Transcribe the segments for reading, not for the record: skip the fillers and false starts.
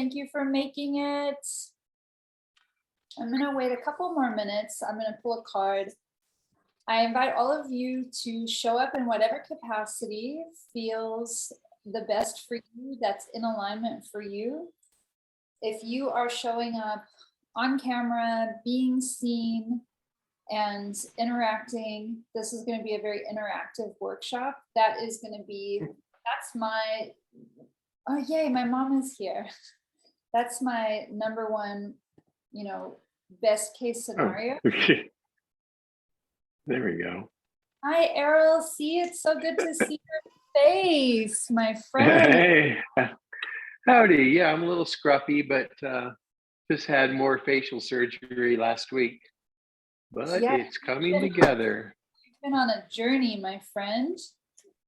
Thank you for making it. I'm going to wait a couple more minutes. I'm going to pull a card. I invite all of you to show up in whatever capacity feels the best for you, that's in alignment for you. If you are showing up on camera, being seen, and interacting, this is going to be a very interactive workshop. That is going to be, that's my, oh yay, my mom is here. That's my number one, best case scenario. Oh, okay. There we go. Hi, Errol. See, it's so good to see your face, my friend. Hey, howdy. Yeah, I'm a little scruffy, but just had more facial surgery last week. But Yeah, it's coming together. you've been on a journey, my friend.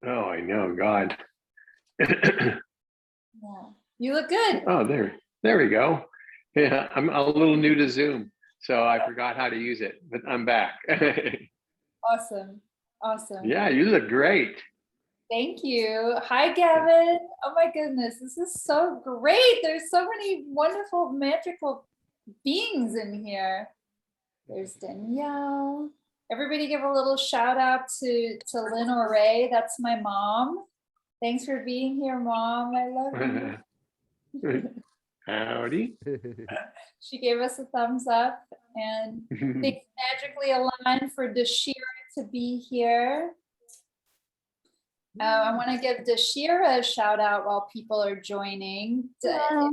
Oh, I know, God. Yeah. You look good. Oh, there we go. Yeah, I'm a little new to Zoom, so I forgot how to use it, but I'm back. Awesome. Awesome. Yeah, you look great. Thank you. Hi, Gavin. Oh my goodness, this is so great. There's so many wonderful, magical beings in here. There's Danielle. Everybody give a little shout out to Lynn Auret. That's my mom. Thanks for being here, Mom. I love you. Howdy. She gave us a thumbs up, and things magically aligned for Dashira to be here. I want to give Dashira a shout out while people are joining. Yeah.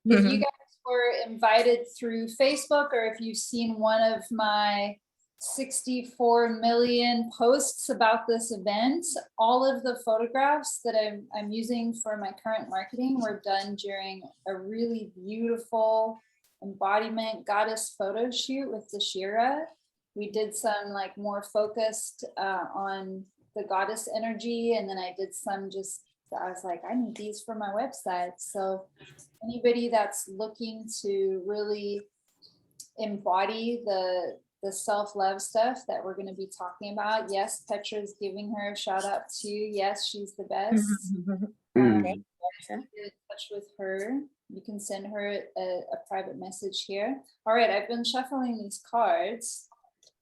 If you guys were invited through Facebook, or if you've seen one of my 64 million posts about this event, all of the photographs that I'm using for my current marketing were done during a really beautiful embodiment goddess photo shoot with Dashira. We did some like more focused on the goddess energy, and then I did some I was like, I need these for my website. So anybody that's looking to really embody the self-love stuff that we're going to be talking about, yes, Petra's giving her a shout out too. Yes, she's the best. Get in touch with her. You can send her a private message here. All right, I've been shuffling these cards,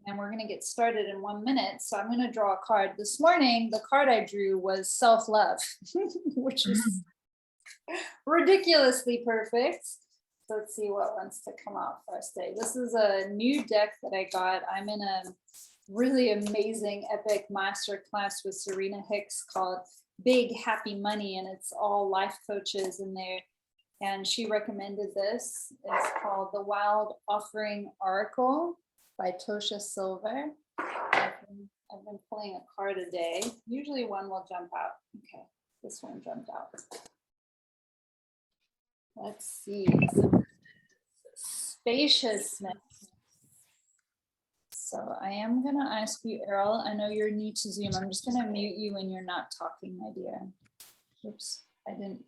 and we're going to get started in 1 minute. So I'm going to draw a card. This morning, the card I drew was self-love, which is ridiculously perfect. So let's see what wants to come out for us today. This is a new deck that I got. I'm in a really amazing epic master class with Serena Hicks called Big Happy Money, and it's all life coaches in there. And she recommended this. It's called The Wild Offering Oracle by Tosha Silver. I've been pulling a card a day. Usually one will jump out. Okay, this one jumped out. Let's see. Spaciousness. So I am going to ask you, Errol, I know you're new to Zoom. I'm just going to mute you when you're not talking, my dear. Oops, I didn't.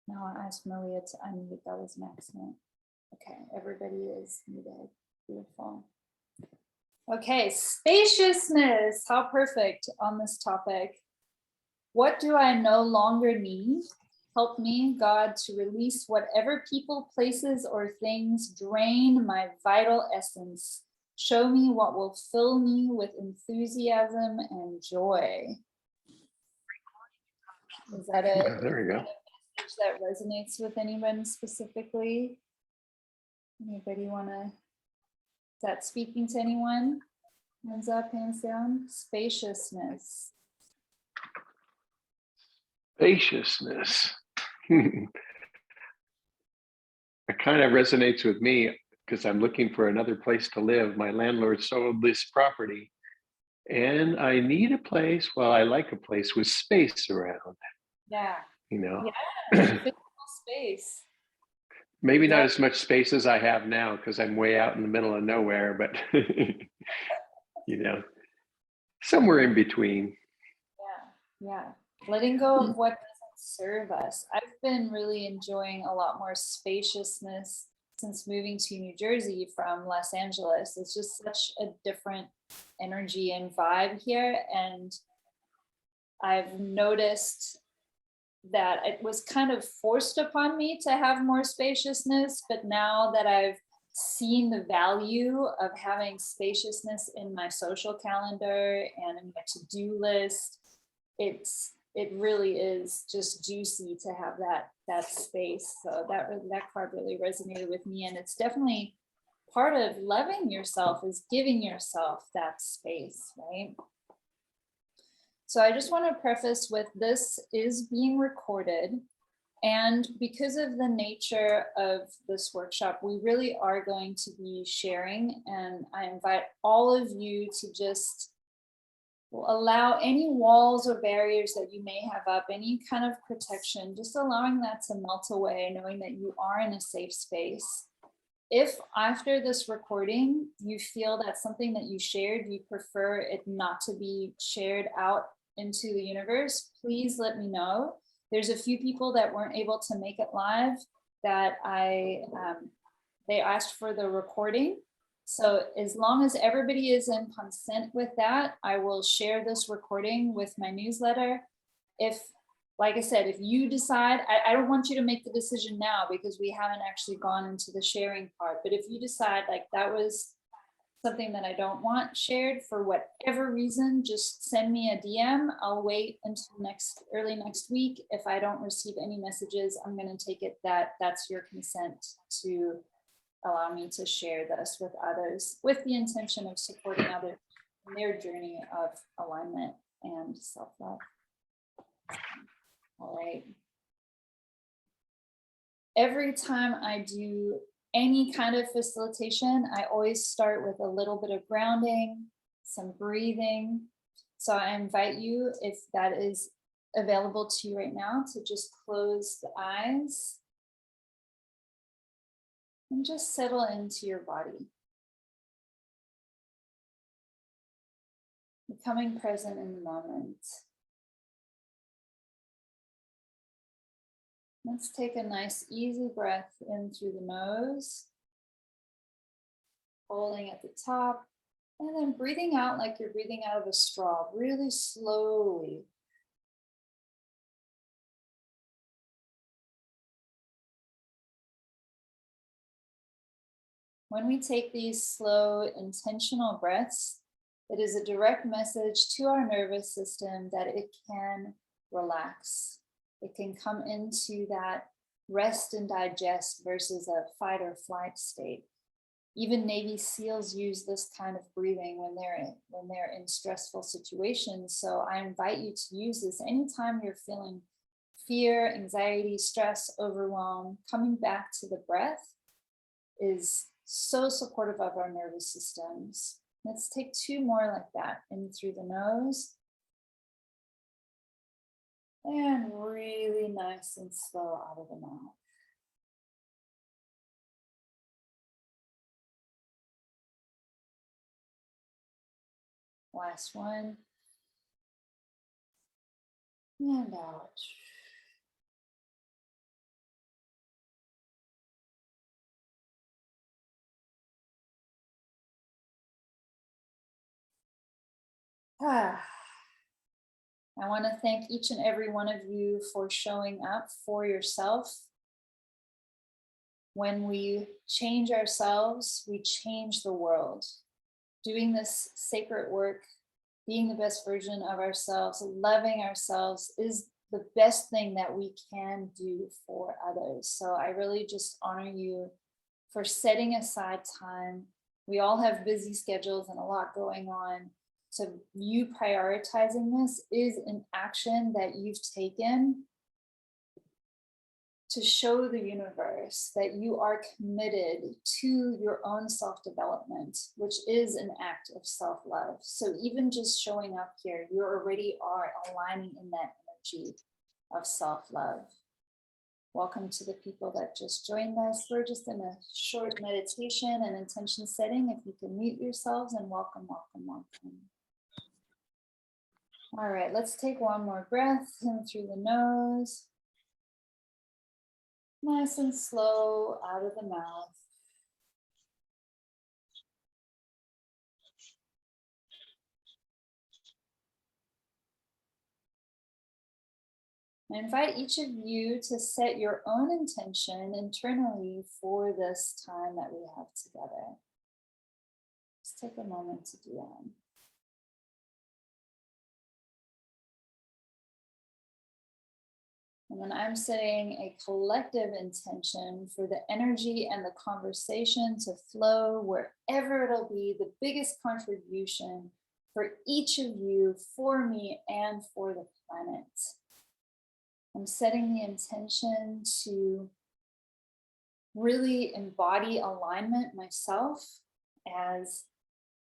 Now I asked Maria to unmute. That was an accident. Okay, everybody is muted. Beautiful. Okay, spaciousness. How perfect on this topic. What do I no longer need? Help me, God, to release whatever people, places, or things drain my vital essence. Show me what will fill me with enthusiasm and joy. Is that a, there we go. message that resonates with anyone specifically? Anybody want to, is that speaking to anyone? Hands up, hands down. Spaciousness. Spaciousness. It kind of resonates with me because I'm looking for another place to live. My landlord sold this property and I need a place. Well, I like a place with space around. Yeah. Yeah, Physical space. Maybe not as much space as I have now because I'm way out in the middle of nowhere, but somewhere in between. Yeah. Letting go of what doesn't serve us. I've been really enjoying a lot more spaciousness since moving to New Jersey from Los Angeles. It's just such a different energy and vibe here. And I've noticed that it was kind of forced upon me to have more spaciousness, but now that I've seen the value of having spaciousness in my social calendar and in my to-do list, it really is just juicy to have that space. So that card really resonated with me, and it's definitely part of loving yourself is giving yourself that space, right? So I just want to preface with this is being recorded. And because of the nature of this workshop, we really are going to be sharing, and I invite all of you to just allow any walls or barriers that you may have up, any kind of protection, just allowing that to melt away, knowing that you are in a safe space. If after this recording, you feel that something that you shared, you prefer it not to be shared out into the universe, please let me know. There's a few people that weren't able to make it live that they asked for the recording. So as long as everybody is in consent with that, I will share this recording with my newsletter. If, like I said, if you decide, I don't want you to make the decision now because we haven't actually gone into the sharing part, but if you decide like that was something that I don't want shared for whatever reason, just send me a DM. I'll wait until early next week. If I don't receive any messages, I'm going to take it that that's your consent to allow me to share this with others with the intention of supporting others in their journey of alignment and self-love. All right. Every time I do any kind of facilitation, I always start with a little bit of grounding, some breathing. So I invite you, if that is available to you right now, to just close the eyes and just settle into your body. Becoming present in the moment. Let's take a nice easy breath in through the nose, holding at the top, and then breathing out like you're breathing out of a straw, really slowly. When we take these slow, intentional breaths, it is a direct message to our nervous system that it can relax. It can come into that rest and digest versus a fight or flight state. Even Navy SEALs use this kind of breathing when they're in stressful situations. So I invite you to use this anytime you're feeling fear, anxiety, stress, overwhelm. Coming back to the breath is so supportive of our nervous systems. Let's take two more like that. In through the nose. And really nice and slow out of the mouth. Last one. And out. I want to thank each and every one of you for showing up for yourself. When we change ourselves, we change the world. Doing this sacred work, being the best version of ourselves, loving ourselves is the best thing that we can do for others. So I really just honor you for setting aside time. We all have busy schedules and a lot going on. So you prioritizing this is an action that you've taken to show the universe that you are committed to your own self-development, which is an act of self-love. So even just showing up here, you already are aligning in that energy of self-love. Welcome to the people that just joined us. We're just in a short meditation and intention setting. If you can mute yourselves, and welcome, welcome, welcome. All right, let's take one more breath in through the nose. Nice and slow out of the mouth. I invite each of you to set your own intention internally for this time that we have together. Just take a moment to do that. And then I'm setting a collective intention for the energy and the conversation to flow wherever it'll be the biggest contribution for each of you, for me, and for the planet. I'm setting the intention to really embody alignment myself as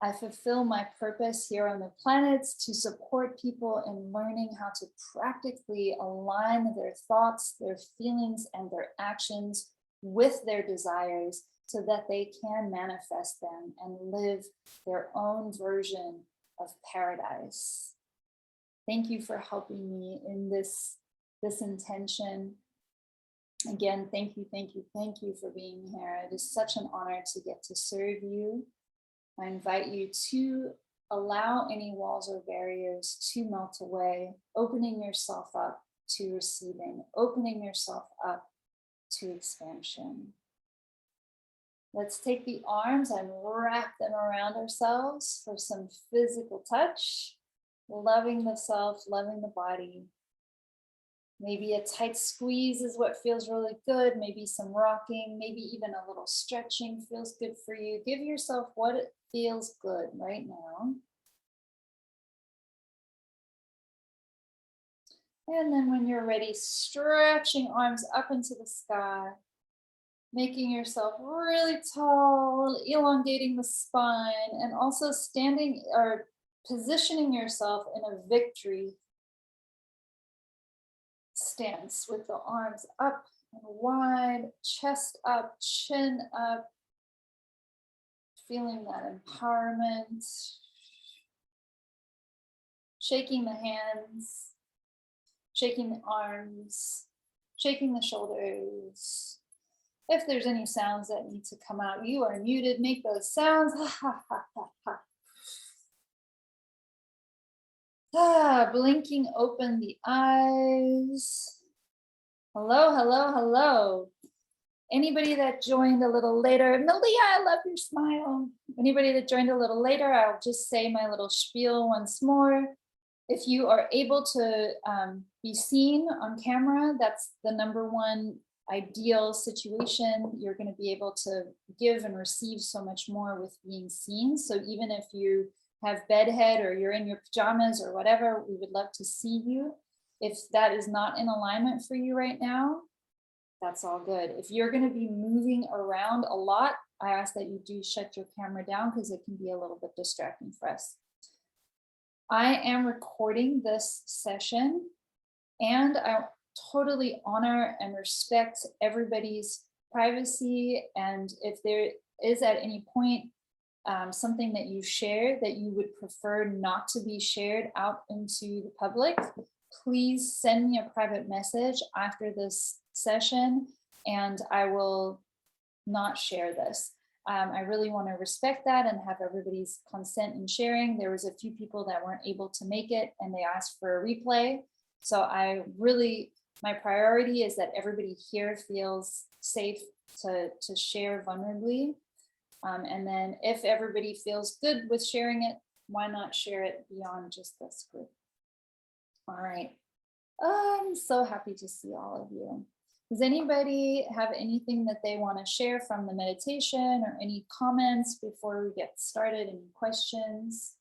I fulfill my purpose here on the planet to support people in learning how to practically align their thoughts, their feelings, and their actions with their desires so that they can manifest them and live their own version of paradise. Thank you for helping me in this intention. Again, thank you for being here. It is such an honor to get to serve you. I invite you to allow any walls or barriers to melt away, opening yourself up to receiving, opening yourself up to expansion. Let's take the arms and wrap them around ourselves for some physical touch, loving the self, loving the body. Maybe a tight squeeze is what feels really good. Maybe some rocking, maybe even a little stretching feels good for you. Give yourself what it feels good right now. And then when you're ready, stretching arms up into the sky, making yourself really tall, elongating the spine, and also standing or positioning yourself in a victory stance with the arms up and wide, chest up, chin up, feeling that empowerment, shaking the hands, shaking the arms, shaking the shoulders. If there's any sounds that need to come out, you are muted. Make those sounds. Blinking open the eyes. Hello, hello, hello. Anybody that joined a little later, Malia, I love your smile. Anybody that joined a little later, I'll just say my little spiel once more. If you are able to be seen on camera, that's the number one ideal situation. You're going to be able to give and receive so much more with being seen. So even if you have bedhead or you're in your pajamas or whatever, we would love to see you. If that is not in alignment for you right now, that's all good. If you're going to be moving around a lot, I ask that you do shut your camera down because it can be a little bit distracting for us. I am recording this session and I totally honor and respect everybody's privacy. And if there is at any point something that you share that you would prefer not to be shared out into the public, please send me a private message after this session and I will not share this. I really want to respect that and have everybody's consent in sharing. There was a few people that weren't able to make it and they asked for a replay. So my priority is that everybody here feels safe to share vulnerably. And then if everybody feels good with sharing it, why not share it beyond just this group? All right. I'm so happy to see all of you. Does anybody have anything that they want to share from the meditation or any comments before we get started? Any questions?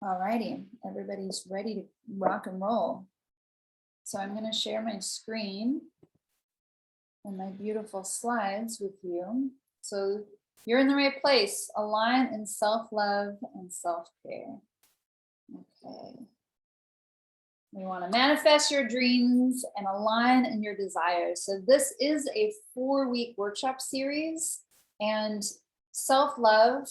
All righty, everybody's ready to rock and roll. So I'm going to share my screen and my beautiful slides with you. So you're in the right place. Align in self-love and self-care. Okay. We want to manifest your dreams and align in your desires. So this is a 4-week workshop series, and self-love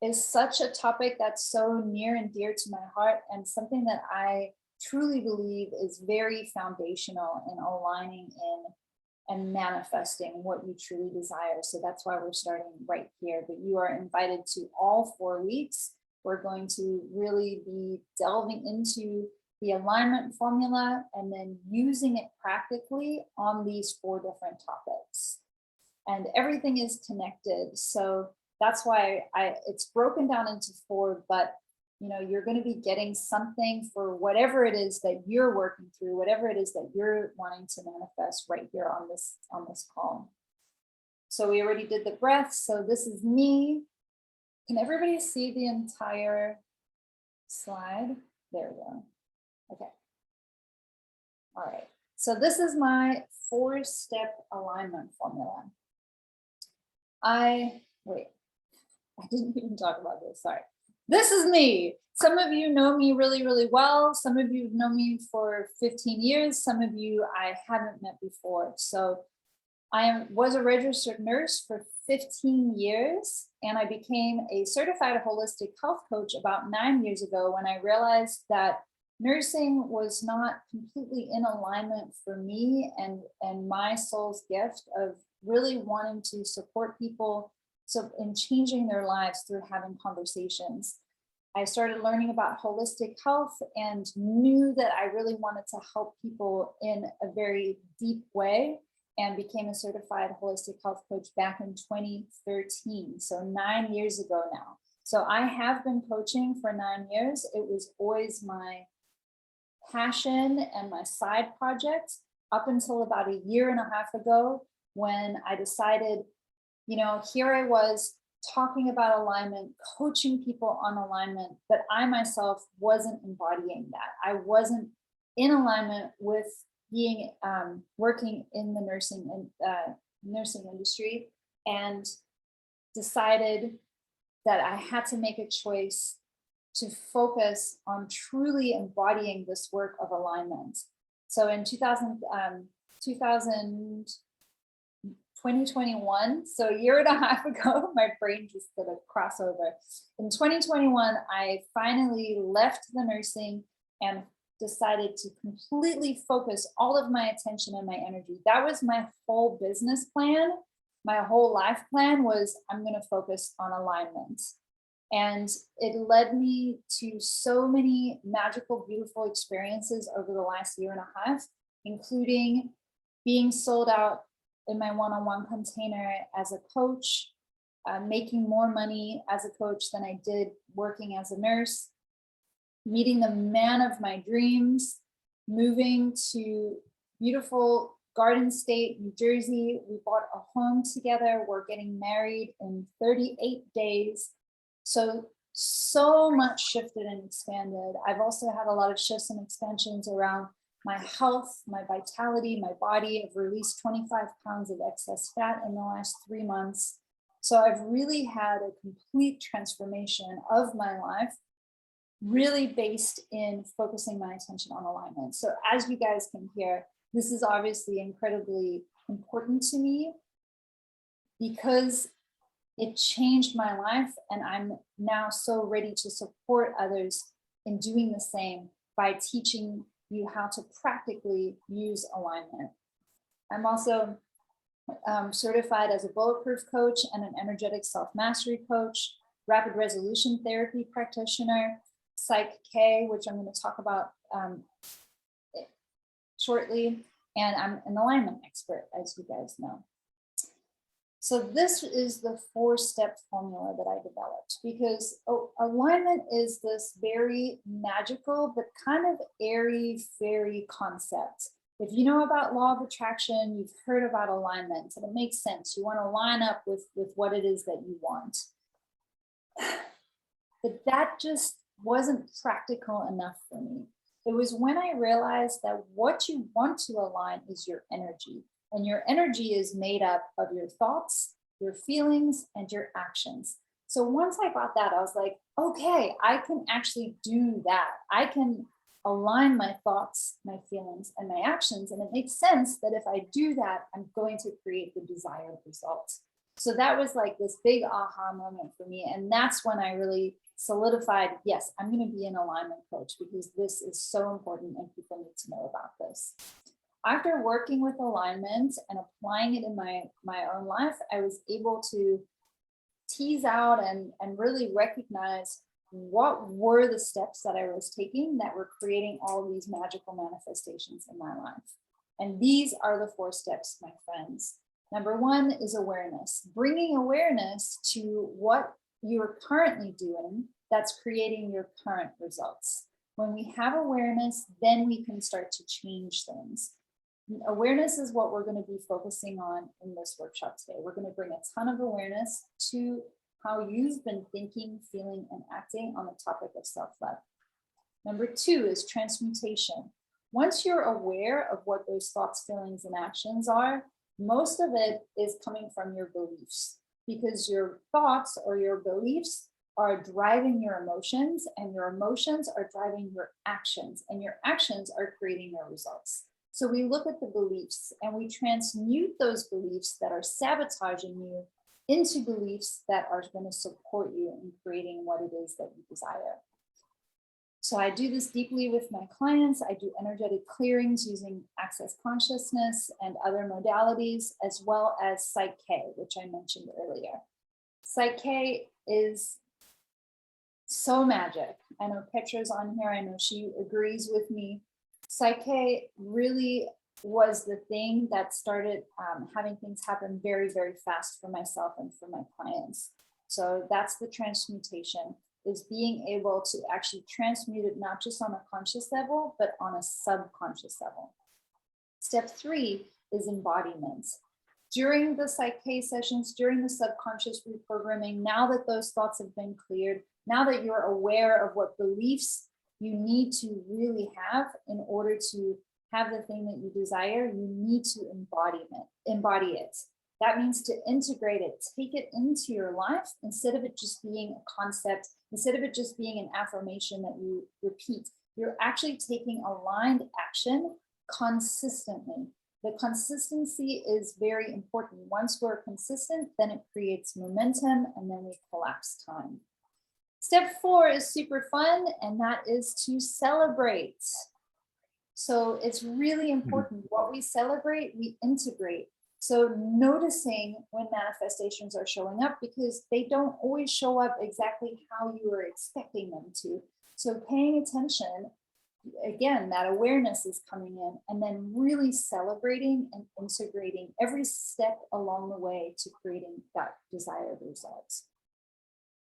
is such a topic that's so near and dear to my heart and something that I truly believe is very foundational in aligning in and manifesting what you truly desire. So that's why we're starting right here. But you are invited to all 4 weeks. We're going to really be delving into the alignment formula and then using it practically on these 4 different topics. And everything is connected. So that's why it's broken down into 4, but you're going to be getting something for whatever it is that you're working through, whatever it is that you're wanting to manifest right here on this call. So we already did the breath. So this is me. Can everybody see the entire slide? There we go. Okay. All right. So this is my 4-step alignment formula. I didn't even talk about this. Sorry. This is me. Some of you know me really, really well. Some of you know me for 15 years. Some of you I haven't met before. So I was a registered nurse for 15 years, and I became a certified holistic health coach about 9 years ago when I realized that nursing was not completely in alignment for me and my soul's gift of really wanting to support people in changing their lives through having conversations. I started learning about holistic health and knew that I really wanted to help people in a very deep way, and became a certified holistic health coach back in 2013. So 9 years ago now. So I have been coaching for 9 years. It was always my passion and my side project up until about 1.5 years ago, when I decided, here I was talking about alignment, coaching people on alignment, but I myself wasn't embodying that. I wasn't in alignment with being working in the nursing industry, and decided that I had to make a choice to focus on truly embodying this work of alignment. So in 2021, so 1.5 years ago, my brain just did a crossover. In 2021, I finally left the nursing and decided to completely focus all of my attention and my energy. That was my whole business plan. My whole life plan was, I'm going to focus on alignment. And it led me to so many magical, beautiful experiences over the last 1.5 years, including being sold out in my one-on-one container as a coach, making more money as a coach than I did working as a nurse, meeting the man of my dreams, moving to beautiful Garden State, New Jersey. We bought a home together. We're getting married in 38 days. So much shifted and expanded. I've also had a lot of shifts and expansions around my health, my vitality, my body. I've released 25 pounds of excess fat in the last 3 months. So I've really had a complete transformation of my life, really based in focusing my attention on alignment. So as you guys can hear, this is obviously incredibly important to me because it changed my life, and I'm now so ready to support others in doing the same by teaching you how to practically use alignment. I'm also certified as a bulletproof coach and an energetic self-mastery coach, rapid resolution therapy practitioner, Psych K, which I'm going to talk about shortly, and I'm an alignment expert, as you guys know. So this is the 4-step formula that I developed, because alignment is this very magical but kind of airy fairy concept. If you know about law of attraction, you've heard about alignment, and it makes sense. You want to line up with what it is that you want. But that just wasn't practical enough for me. It was when I realized that what you want to align is your energy. And your energy is made up of your thoughts, your feelings, and your actions. So once I got that, I was like, okay, I can actually do that. I can align my thoughts, my feelings, and my actions. And it makes sense that if I do that, I'm going to create the desired results. So that was like this big aha moment for me. And that's when I really solidified, yes, I'm going to be an alignment coach, because this is so important and people need to know about this. After working with alignment and applying it in my own life, I was able to tease out and really recognize what were the steps that I was taking that were creating all these magical manifestations in my life? And these are the 4 steps, my friends. Number 1 is awareness, bringing awareness to what you're currently doing that's creating your current results. When we have awareness, then we can start to change things. Awareness is what we're going to be focusing on in this workshop today. We're going to bring a ton of awareness to how you've been thinking, feeling, and acting on the topic of self-love. Number 2 is transmutation. Once you're aware of what those thoughts, feelings, and actions are, most of it is coming from your beliefs, because your thoughts or your beliefs are driving your emotions, and your emotions are driving your actions, and your actions are creating your results. So we look at the beliefs and we transmute those beliefs that are sabotaging you into beliefs that are going to support you in creating what it is that you desire. So I do this deeply with my clients. I do energetic clearings using Access Consciousness and other modalities, as well as Psych-K, which I mentioned earlier. Psych-K is so magic. I know Petra's on here. I know she agrees with me. Psych-K really was the thing that started having things happen very, very fast for myself and for my clients. So that's the transmutation, is being able to actually transmute it, not just on a conscious level, but on a subconscious level. Step 3 is embodiment. During the Psych-K sessions, during the subconscious reprogramming, now that those thoughts have been cleared, now that you're aware of what beliefs you need to really have in order to have the thing that you desire, you need to embody it. That means to integrate it, take it into your life, instead of it just being a concept, instead of it just being an affirmation that you repeat. You're actually taking aligned action consistently. The consistency is very important. Once we're consistent, then it creates momentum, and then we collapse time. Step 4 is super fun, and that is to celebrate. So it's really important. What we celebrate, we integrate. So noticing when manifestations are showing up, because they don't always show up exactly how you were expecting them to. So paying attention, again, that awareness is coming in, and then really celebrating and integrating every step along the way to creating that desired results.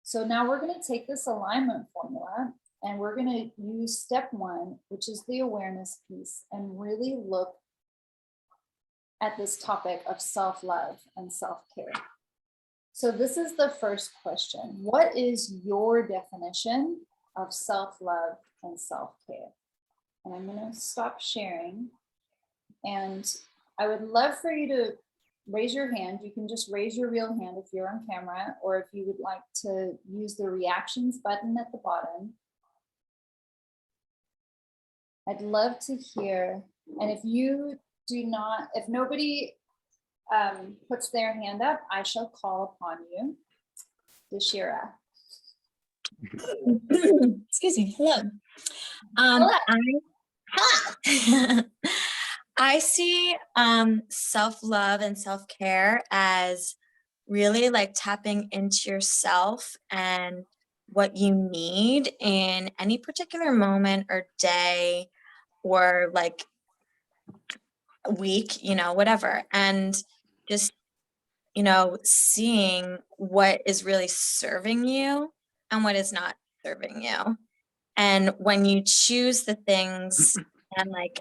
So now we're going to take this alignment formula, and we're going to use step 1, which is the awareness piece, and really look at this topic of self-love and self-care. So this is the first question. What is your definition of self-love and self-care? And I'm going to stop sharing. And I would love for you to raise your hand. You can just raise your real hand if you're on camera, or if you would like to use the reactions button at the bottom. I'd love to hear. And if you do not, if nobody puts their hand up, I shall call upon you. Deshira. Excuse me. Hello. I see self-love and self-care as really like tapping into yourself and what you need in any particular moment or day or like week, whatever. And just, seeing what is really serving you and what is not serving you. And when you choose the things and like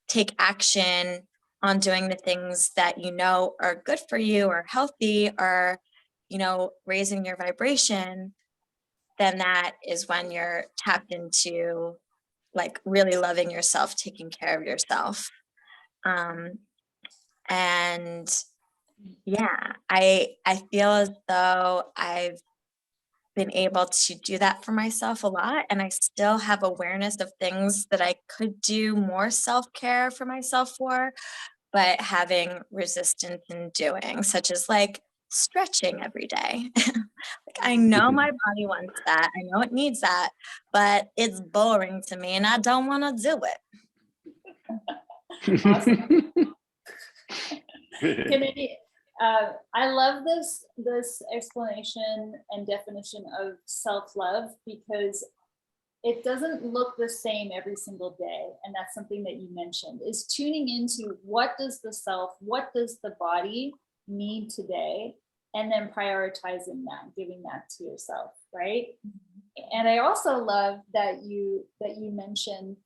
take action on doing the things that are good for you or healthy or, raising your vibration, then that is when you're tapped into like really loving yourself, taking care of yourself. And yeah, I feel as though I've been able to do that for myself a lot, and I still have awareness of things that I could do more self-care for myself for, but having resistance in doing, such as like stretching every day. Like I know my body wants that, I know it needs that, but it's boring to me and I don't want to do it. Awesome. I love this explanation and definition of self-love, because it doesn't look the same every single day. And that's something that you mentioned, is tuning into what does the self, what does the body need today, and then prioritizing that, giving that to yourself, right? And I also love that you mentioned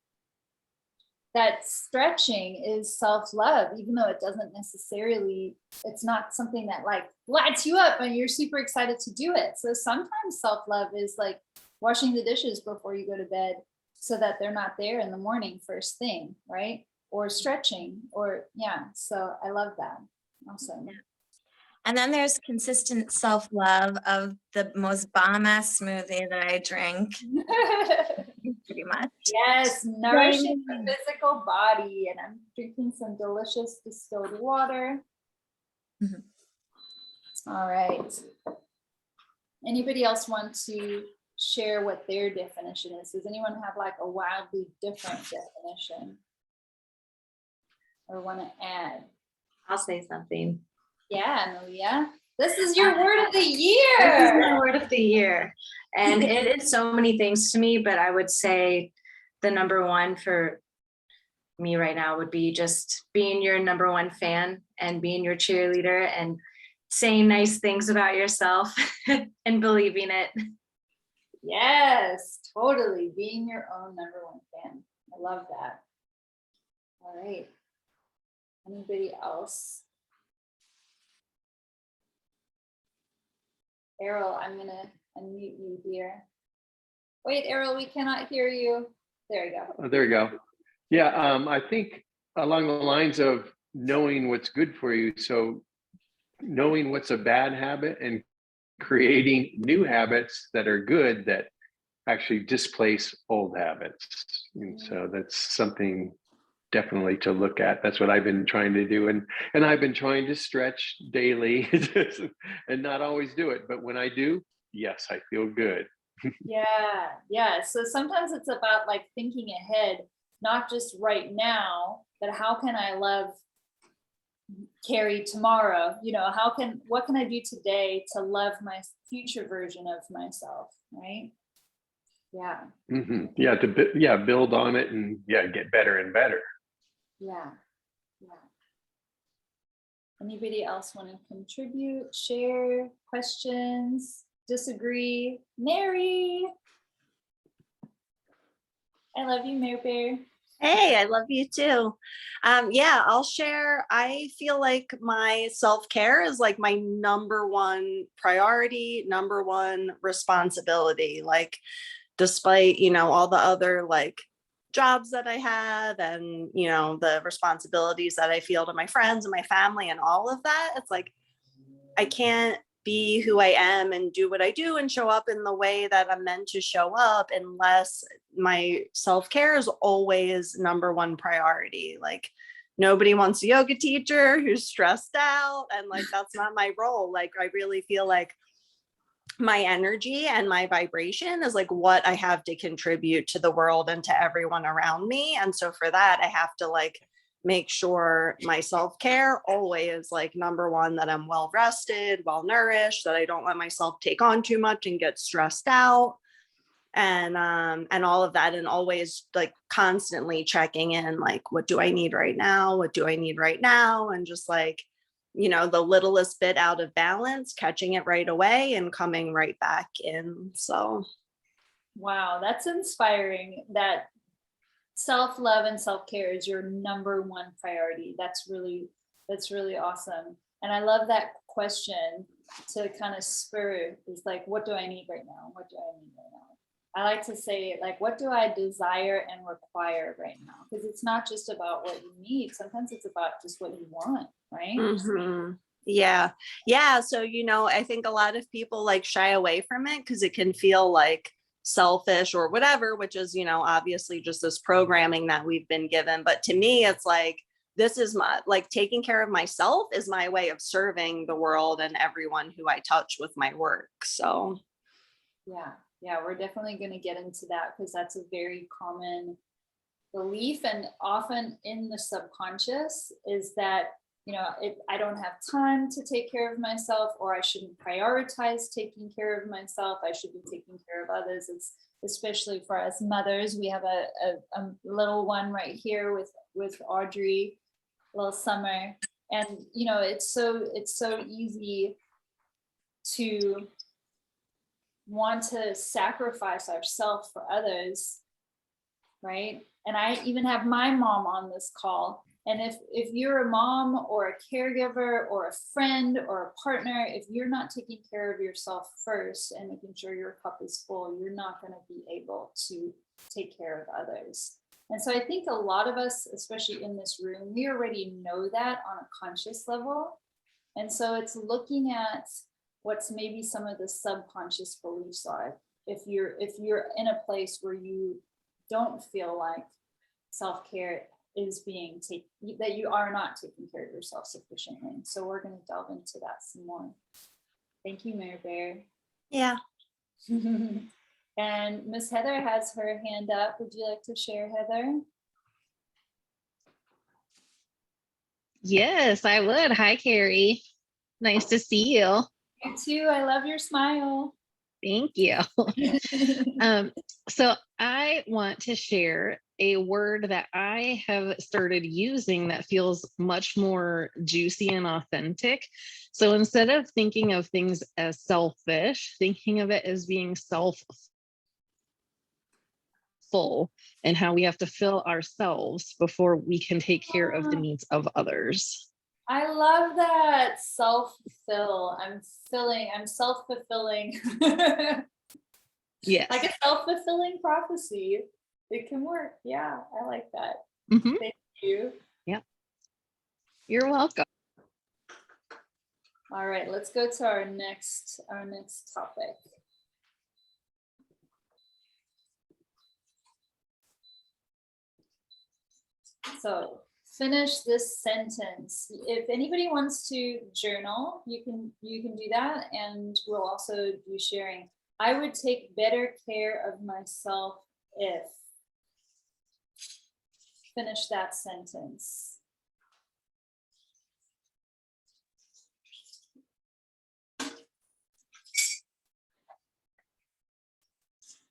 that stretching is self-love, even though it doesn't necessarily, it's not something that like lights you up and you're super excited to do it. So sometimes self-love is like washing the dishes before you go to bed so that they're not there in the morning first thing, right? Or stretching, or yeah. So I love that. Awesome. Yeah. And then there's consistent self-love of the most bomb-ass smoothie that I drink, pretty much. Yes, nourishing the physical body. And I'm drinking some delicious distilled water. Mm-hmm. All right. Anybody else want to share what their definition is? Does anyone have like a wildly different definition or want to add? I'll say something. Yeah, Malia. This is your word of the This is year. my word of the year. And it is so many things to me, but I would say the number one for me right now would be just being your number one fan and being your cheerleader and saying nice things about yourself and believing it. Yes, totally. Being your own number one fan. I love that. All right. Anybody else? Errol, I'm gonna unmute you, dear. Wait, Errol, we cannot hear you. There you go. Oh, there you go. Yeah, I think along the lines of knowing what's good for you. So knowing what's a bad habit and creating new habits that are good that actually displace old habits. And so that's something definitely to look at. That's what I've been trying to do. And I've been trying to stretch daily and not always do it. But when I do, yes, I feel good. Yeah. So sometimes it's about like thinking ahead, not just right now, but how can I love Kerry tomorrow? You know, what can I do today to love my future version of myself, right? Yeah. Mm-hmm. Yeah, build on it and get better and better. Yeah. Anybody else want to contribute, share, questions, disagree? Mary. I love you, Mary Bear. Hey, I love you too. Yeah, I'll share. I feel like my self-care is like my number one priority, number one responsibility. Like, despite, all the other like jobs that I have and, the responsibilities that I feel to my friends and my family and all of that, it's like, I can't be who I am and do what I do and show up in the way that I'm meant to show up unless my self-care is always number one priority. Like, nobody wants a yoga teacher who's stressed out, and like that's not my role. Like, I really feel like my energy and my vibration is like what I have to contribute to the world and to everyone around me. And so for that, I have to like make sure my self-care always like number one, that I'm well rested, well nourished, that I don't let myself take on too much and get stressed out, and all of that, and always like constantly checking in, like, what do I need right now? What do I need right now? And just like, the littlest bit out of balance, catching it right away and coming right back in. So wow, that's inspiring that self-love and self-care is your number one priority. That's really awesome. And I love that question to kind of spur, is like, what do I need right now? What do I need right now? I like to say, like, what do I desire and require right now? Because it's not just about what you need. Sometimes it's about just what you want, right? mm-hmm. Yeah. So, I think a lot of people like shy away from it because it can feel like selfish or whatever, which is, obviously just this programming that we've been given. But to me, it's like, this is my, like, taking care of myself is my way of serving the world and everyone who I touch with my work. So yeah, we're definitely going to get into that, because that's a very common belief, and often in the subconscious, is that you know, if I don't have time to take care of myself, or I shouldn't prioritize taking care of myself. I should be taking care of others. It's especially for us mothers. We have a little one right here with Audrey, little Summer, and you know, it's so easy to want to sacrifice ourselves for others, right? And I even have my mom on this call. And if you're a mom or a caregiver or a friend or a partner, if you're not taking care of yourself first and making sure your cup is full, you're not going to be able to take care of others. And so I think a lot of us, especially in this room, we already know that on a conscious level. And so it's looking at what's maybe some of the subconscious beliefs are. If you're in a place where you don't feel like self-care is being taken, that you are not taking care of yourself sufficiently. So we're going to delve into that some more. Thank you, Mary Bear. Yeah. And Miss Heather has her hand up. Would you like to share, Heather? Yes, I would. Hi, Kerry. Nice to see you. You too. I love your smile. Thank you. So I want to share a word that I have started using that feels much more juicy and authentic. So instead of thinking of things as selfish, thinking of it as being full, and how we have to fill ourselves before we can take care of the needs of others. I love that. Self-fill. I'm self-fulfilling. Yes. Like a self-fulfilling prophecy. It can work. Yeah, I like that. Mm-hmm. Thank you. Yep. You're welcome. All right, let's go to our next topic. So finish this sentence. If anybody wants to journal, you can do that, and we'll also be sharing. I would take better care of myself if. Finish that sentence.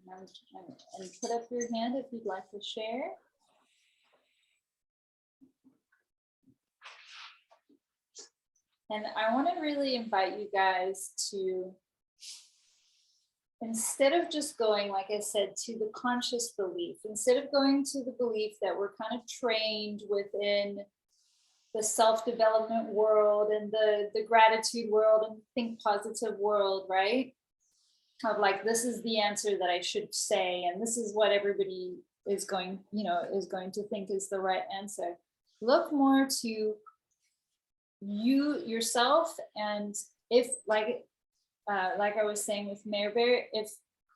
And put up your hand if you'd like to share. And I want to really invite you guys to, instead of just going, like I said, to the conscious belief, instead of going to the belief that we're kind of trained within the self-development world and the gratitude world and think positive world, right? Of like, this is the answer that I should say, and this is what everybody is going to think is the right answer. Look more to you yourself, and if like I was saying with Mayor Bear, if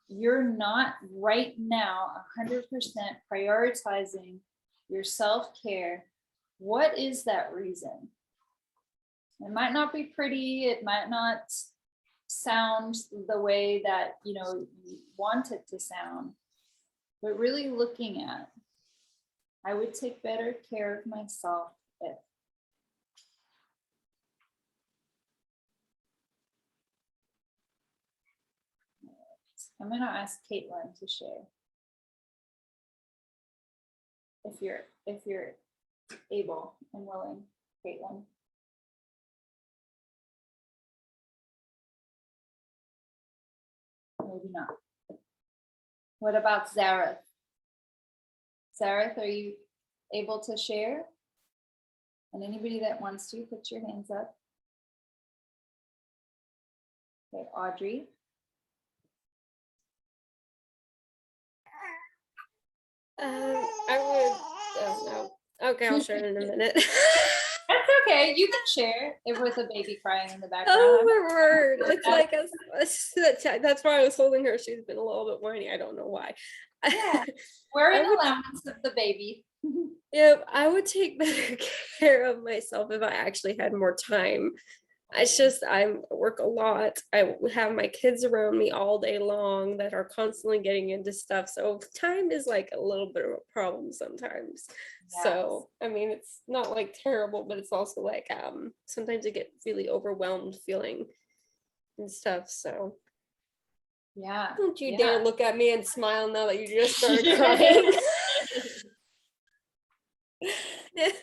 you're not right now 100% prioritizing your self-care, what is that reason? It might not be pretty, it might not sound the way that you want it to sound, but really looking at, I would take better care of myself if. I'm going to ask Caitlin to share. If you're able and willing, Caitlin. Maybe not. What about Zareth? Zareth, are you able to share? And anybody that wants to, put your hands up. Okay, Audrey. I would, oh no. Okay, I'll share it in a minute. That's okay. You can share it with a baby crying in the background. Oh my word. It's like, that's why I was holding her. She's been a little bit whiny. I don't know why. Yeah, we're in allowance of the baby. Yeah, I would take better care of myself if I actually had more time. It's just, I work a lot. I have my kids around me all day long that are constantly getting into stuff. So time is like a little bit of a problem sometimes. So, I mean, it's not like terrible, but it's also like sometimes I get really overwhelmed feeling and stuff. So, Yeah. don't you Yeah. dare look at me and smile now that you just started crying.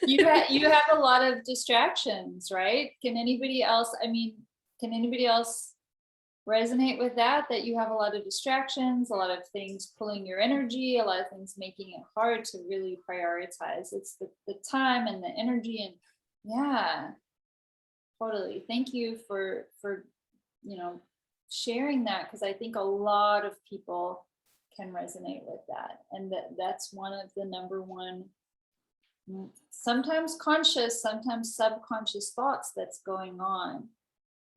You have a lot of distractions, right? Can anybody else, can anybody else resonate with that you have a lot of distractions, a lot of things pulling your energy, a lot of things making it hard to really prioritize? It's the time and the energy, and yeah, totally. Thank you for sharing that, because I think a lot of people can resonate with that, and that's one of the number one, sometimes conscious, sometimes subconscious thoughts that's going on,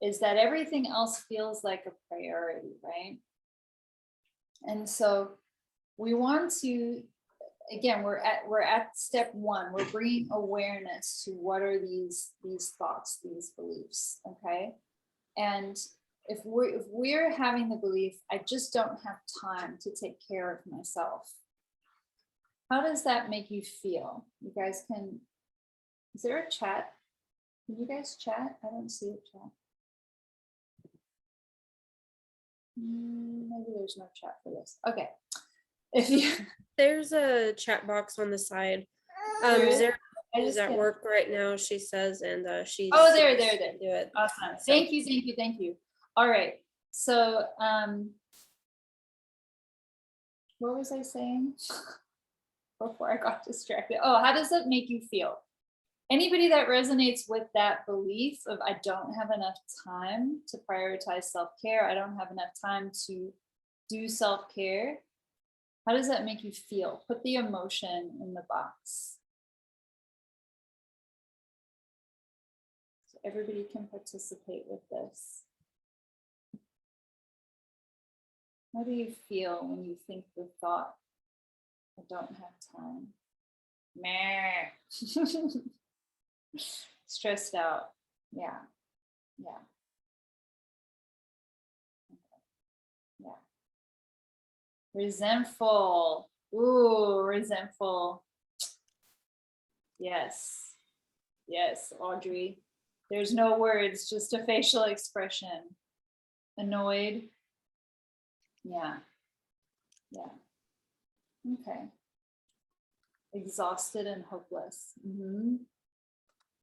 is that everything else feels like a priority, right? And so we want to, again, we're at step one. We're bringing awareness to what are these thoughts, these beliefs, okay? And if we're having the belief, I just don't have time to take care of myself, how does that make you feel? You guys can, is there a chat? Can you guys chat? I don't see a chat. Maybe there's no chat for this. Okay. If you There's a chat box on the side. Zara is at work right now, she says, and she's there. do it. Awesome. So. Thank you. All right. So what was I saying before I got distracted? Oh, how does it make you feel? Anybody that resonates with that belief of I don't have enough time to prioritize self-care, I don't have enough time to do self-care, how does that make you feel? Put the emotion in the box. So everybody can participate with this. How do you feel when you think the thought, I don't have time? Meh. Stressed out. Yeah. Resentful. Ooh, resentful. Yes, Audrey. There's no words, just a facial expression. Annoyed. Yeah. Okay. Exhausted and hopeless.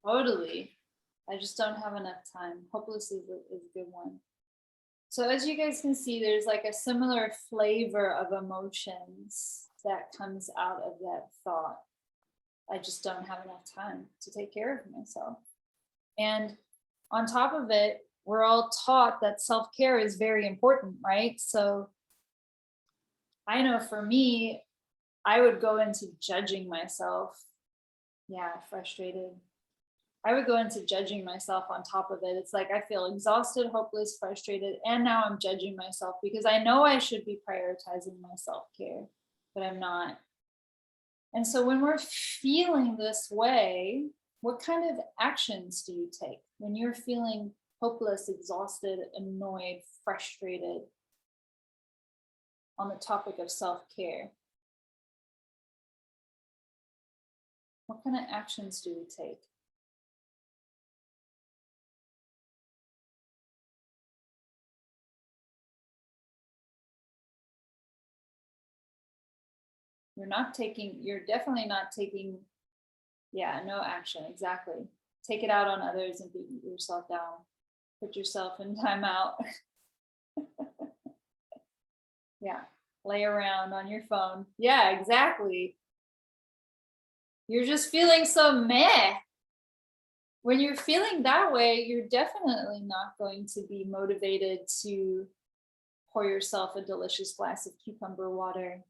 Totally. I just don't have enough time. Hopeless is a good one. So as you guys can see, there's like a similar flavor of emotions that comes out of that thought. I just don't have enough time to take care of myself. And on top of it, we're all taught that self-care is very important, right? So I know for me, I would go into judging myself. Yeah, frustrated. I would go into judging myself on top of it. It's like I feel exhausted, hopeless, frustrated, and now I'm judging myself because I know I should be prioritizing my self-care, but I'm not. And so when we're feeling this way, what kind of actions do you take when you're feeling hopeless, exhausted, annoyed, frustrated on the topic of self-care? What kind of actions do we take? You're definitely not taking, no action, exactly. Take it out on others and beat yourself down. Put yourself in timeout. Yeah, lay around on your phone. Yeah, exactly. You're just feeling so meh. When you're feeling that way, you're definitely not going to be motivated to pour yourself a delicious glass of cucumber water,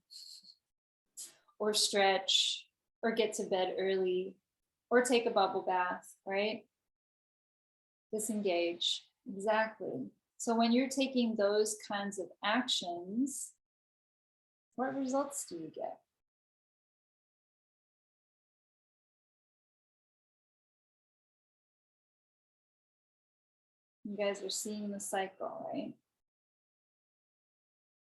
or stretch, or get to bed early, or take a bubble bath, right? Disengage, exactly. So when you're taking those kinds of actions, what results do you get? You guys are seeing the cycle, right?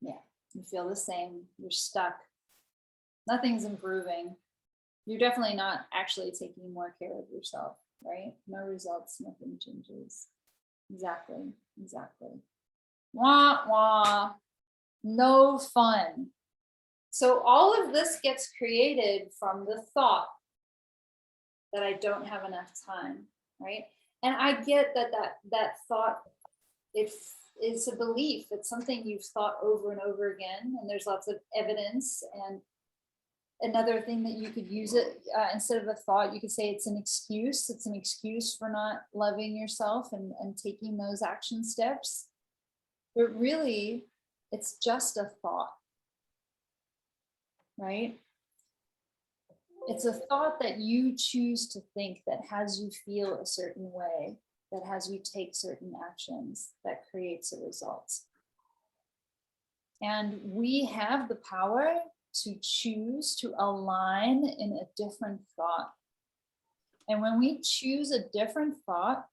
Yeah, you feel the same, you're stuck. Nothing's improving. you're definitely not actually taking more care of yourself, right? No results, nothing changes. Exactly. Wah, wah. No fun. So all of this gets created from the thought that I don't have enough time, right? And I get that thought, it's a belief. It's something you've thought over and over again, and there's lots of evidence. And another thing that you could use it instead of a thought, you could say it's an excuse. It's an excuse for not loving yourself and taking those action steps. But really, it's just a thought, right? It's a thought that you choose to think that has you feel a certain way, that has you take certain actions, that creates a result. And we have the power to choose to align in a different thought. And when we choose a different thought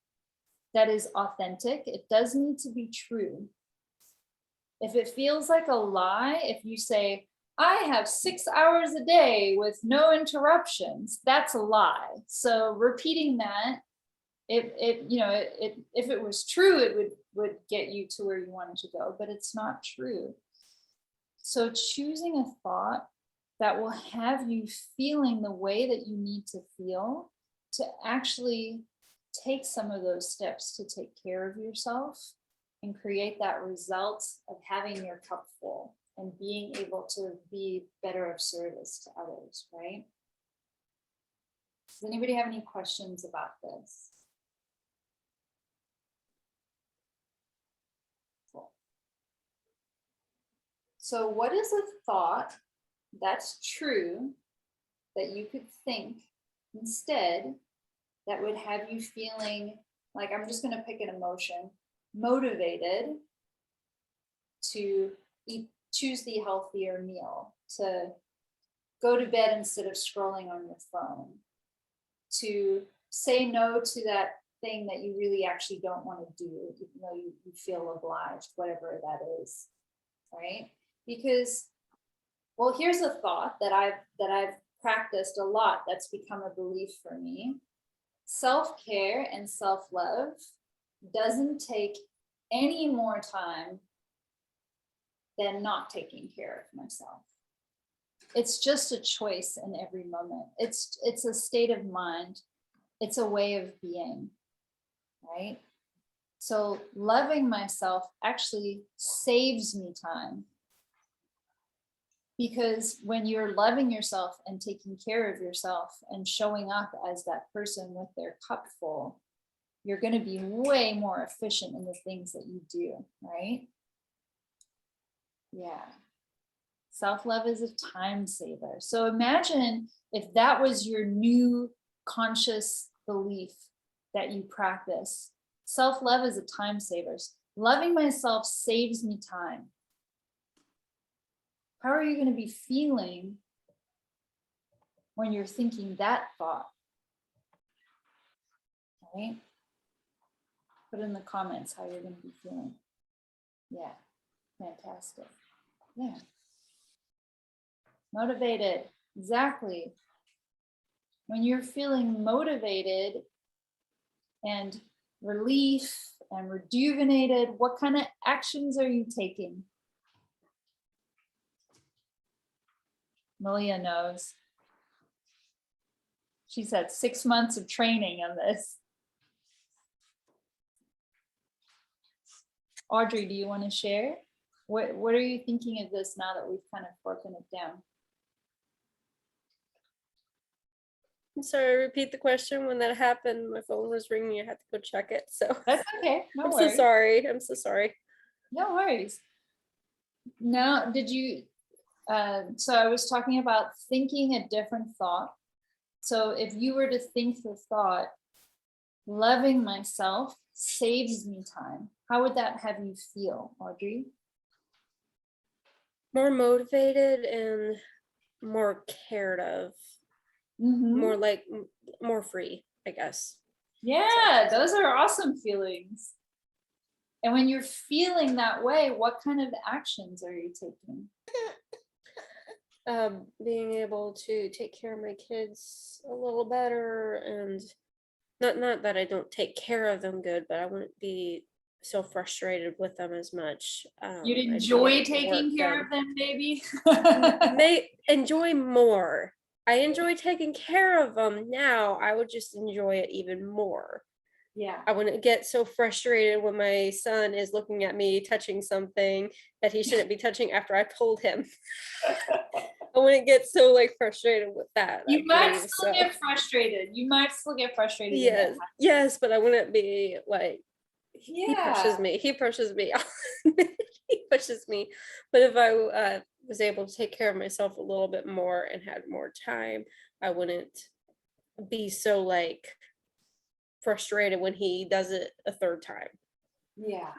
that is authentic, it does need to be true. If it feels like a lie, if you say, I have 6 hours a day with no interruptions, that's a lie. So repeating that, if it was true, it would get you to where you wanted to go, but it's not true. So choosing a thought that will have you feeling the way that you need to feel to actually take some of those steps to take care of yourself and create that result of having your cup full and being able to be better of service to others, right? Does anybody have any questions about this? Cool. So what is a thought that's true that you could think instead that would have you feeling like, I'm just going to pick an emotion, motivated to choose the healthier meal, to go to bed instead of scrolling on your phone, to say no to that thing that you really actually don't want to do, even though you feel obliged, whatever that is, right? Because, well, here's a thought that I've practiced a lot that's become a belief for me. Self-care and self-love doesn't take any more time than not taking care of myself. It's just a choice in every moment. It's a state of mind. It's a way of being, right? So loving myself actually saves me time. Because when you're loving yourself and taking care of yourself and showing up as that person with their cup full, you're going to be way more efficient in the things that you do, right? Yeah. Self-love is a time saver. So imagine if that was your new conscious belief that you practice. Self-love is a time saver. Loving myself saves me time. How are you going to be feeling when you're thinking that thought? Right? Put in the comments how you're going to be feeling. Yeah, fantastic. Yeah. Motivated, exactly. When you're feeling motivated and relief and rejuvenated, what kind of actions are you taking? Malia knows. She's had 6 months of training on this. Audrey, do you want to share? What are you thinking of this now that we've kind of broken it down? I'm sorry, repeat the question. When that happened, my phone was ringing. I had to go check it. So That's okay. No I'm worries. so sorry. I'm so sorry. No worries. Now, did you, so I was talking about thinking a different thought. So if you were to think the thought, loving myself saves me time, how would that have you feel, Audrey? More motivated and more cared of. More like more free, I guess. Yeah, those are awesome feelings. And when you're feeling that way, what kind of actions are you taking? Being able to take care of my kids a little better, and not that I don't take care of them good, but I wouldn't be so frustrated with them as much. You'd I'd be enjoy able to taking work care them. of them, maybe. May enjoy more. I enjoy taking care of them now. I would just enjoy it even more. Yeah. I wouldn't get so frustrated when my son is looking at me touching something that he shouldn't be touching after I told him. I wouldn't get so like frustrated with that. You I might believe, still so. get frustrated. You might still get frustrated. in Yes, that. yes, but I wouldn't be like, he pushes Yeah. me. He pushes me. He pushes me. But if I was able to take care of myself a little bit more and had more time, I wouldn't be so like frustrated when he does it a third time Yeah.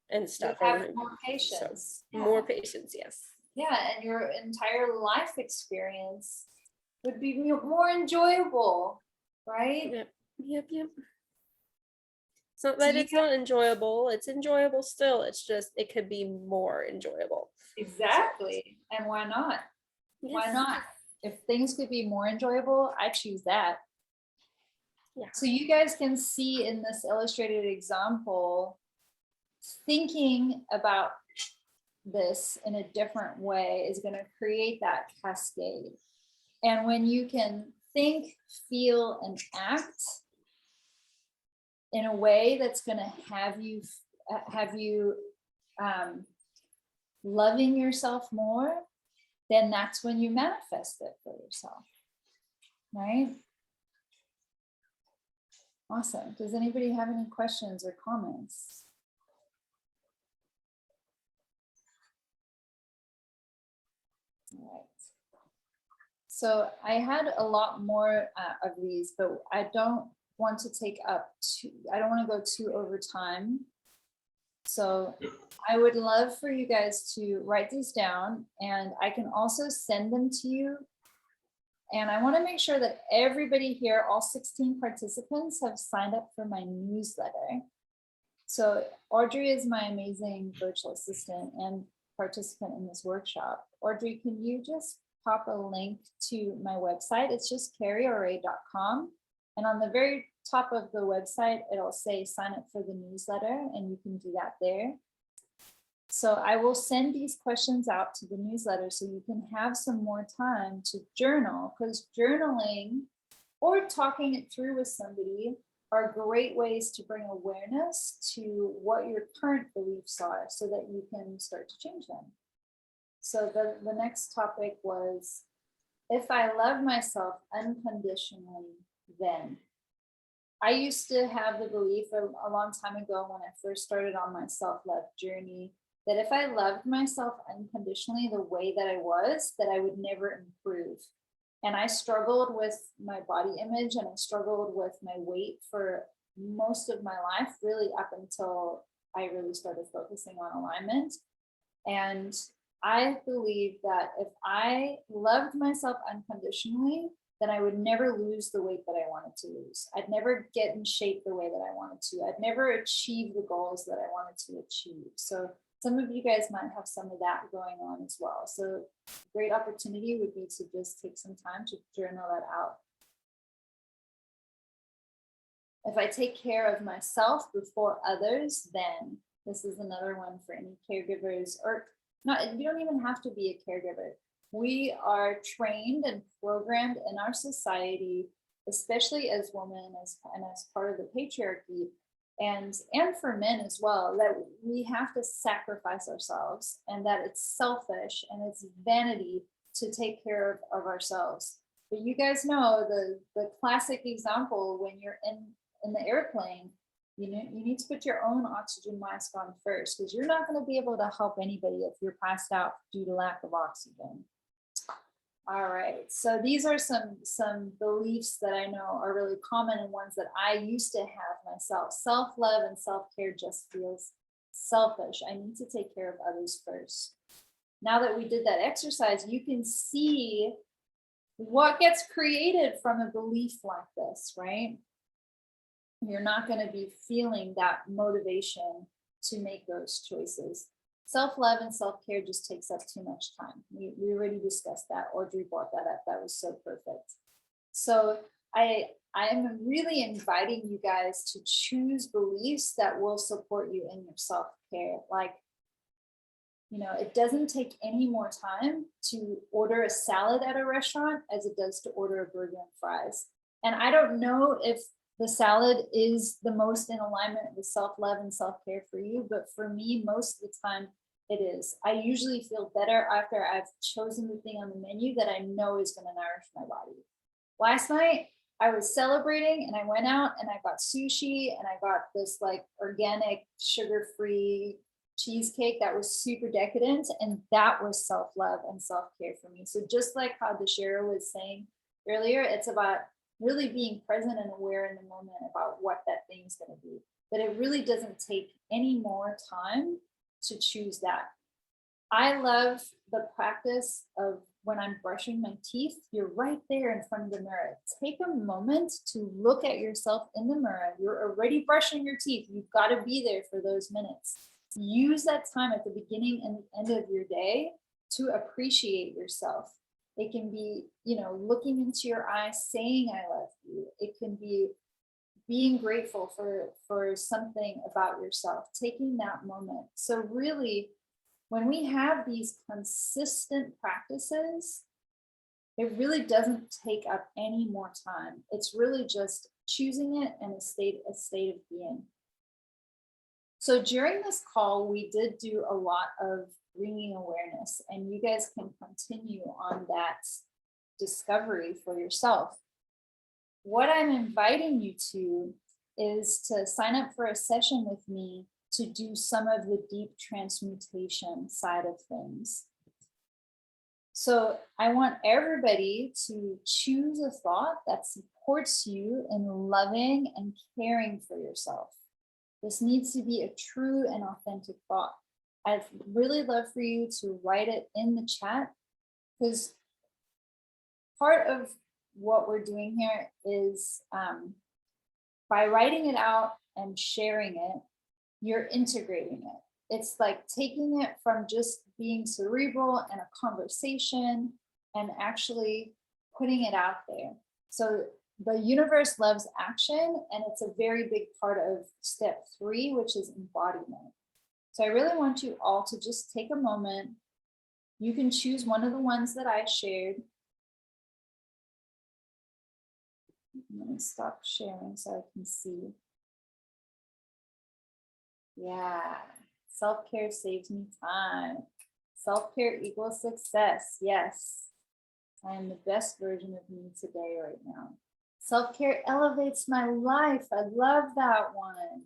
and You stuff. I have wouldn't- more patience. so, more Yeah. patience, yes. Yeah, and your entire life experience would be more enjoyable, right? Yep. It's not So that you it's not enjoyable. It's enjoyable still. It's just it could be more enjoyable. Exactly. And why not? Why Yes. not? If things could be more enjoyable, I choose that. Yeah. So you guys can see in this illustrated example, thinking about this in a different way is going to create that cascade. And when you can think, feel, and act in a way that's going to have you loving yourself more, then that's when you manifest it for yourself, right? Awesome. Does anybody have any questions or comments? All right. So I had a lot more of these, but I don't want to take up I don't want to go too over time. So I would love for you guys to write these down, and I can also send them to you. And I want to make sure that everybody here, all 16 participants, have signed up for my newsletter. So Audrey is my amazing virtual assistant and participant in this workshop. Audrey, can you just pop a link to my website? It's just kerryauret.com. And on the very top of the website, it'll say sign up for the newsletter, and you can do that there. So I will send these questions out to the newsletter so you can have some more time to journal, because journaling or talking it through with somebody are great ways to bring awareness to what your current beliefs are so that you can start to change them. So the next topic was, if I love myself unconditionally, then. I used to have the belief a long time ago when I first started on my self-love journey that if I loved myself unconditionally the way that I was, that I would never improve. And I struggled with my body image and I struggled with my weight for most of my life, really up until I really started focusing on alignment. And I believe that if I loved myself unconditionally, then I would never lose the weight that I wanted to lose. I'd never get in shape the way that I wanted to. I'd never achieve the goals that I wanted to achieve. So some of you guys might have some of that going on as well. So great opportunity would be to just take some time to journal that out. If I take care of myself before others, then this is another one for any caregivers, or not, you don't even have to be a caregiver. We are trained and programmed in our society, especially as women and as part of the patriarchy, and for men as well, that we have to sacrifice ourselves, and that it's selfish and it's vanity to take care of ourselves. But you guys know the classic example, when you're in the airplane, you need to put your own oxygen mask on first, because you're not going to be able to help anybody if you're passed out due to lack of oxygen. All right, so these are some beliefs that I know are really common and ones that I used to have myself. Self-love and self-care just feels selfish. I need to take care of others first. Now that we did that exercise, you can see what gets created from a belief like this, right? You're not going to be feeling that motivation to make those choices. Self-love and self-care just takes up too much time. We already discussed that. Audrey brought that up. That was so perfect. So I am really inviting you guys to choose beliefs that will support you in your self-care. Like, you know, it doesn't take any more time to order a salad at a restaurant as it does to order a burger and fries. And I don't know if the salad is the most in alignment with self-love and self-care for you, but for me, most of the time it is. I usually feel better after I've chosen the thing on the menu that I know is going to nourish my body. Last night, I was celebrating and I went out and I got sushi and I got this like organic sugar-free cheesecake that was super decadent, and that was self-love and self-care for me. So just like how Deshara was saying earlier, it's about really being present and aware in the moment about what that thing is going to be. But it really doesn't take any more time to choose that. I love the practice of when I'm brushing my teeth, you're right there in front of the mirror. Take a moment to look at yourself in the mirror. You're already brushing your teeth. You've got to be there for those minutes. Use that time at the beginning and the end of your day to appreciate yourself. It can be, you know, looking into your eyes, saying I love you. It can be being grateful for something about yourself, taking that moment. So really, when we have these consistent practices, it really doesn't take up any more time. It's really just choosing it and a state of being. So during this call, we did do a lot of bringing awareness, and you guys can continue on that discovery for yourself. What I'm inviting you to is to sign up for a session with me to do some of the deep transmutation side of things. So I want everybody to choose a thought that supports you in loving and caring for yourself. This needs to be a true and authentic thought. I'd really love for you to write it in the chat, because part of what we're doing here is by writing it out and sharing it, you're integrating it. It's like taking it from just being cerebral and a conversation and actually putting it out there. So the universe loves action, and it's a very big part of step 3, which is embodiment. So I really want you all to just take a moment. You can choose one of the ones that I shared. Let me stop sharing so I can see. Yeah, self-care saves me time. Self-care equals success. Yes, I am the best version of me today right now. Self-care elevates my life. I love that one.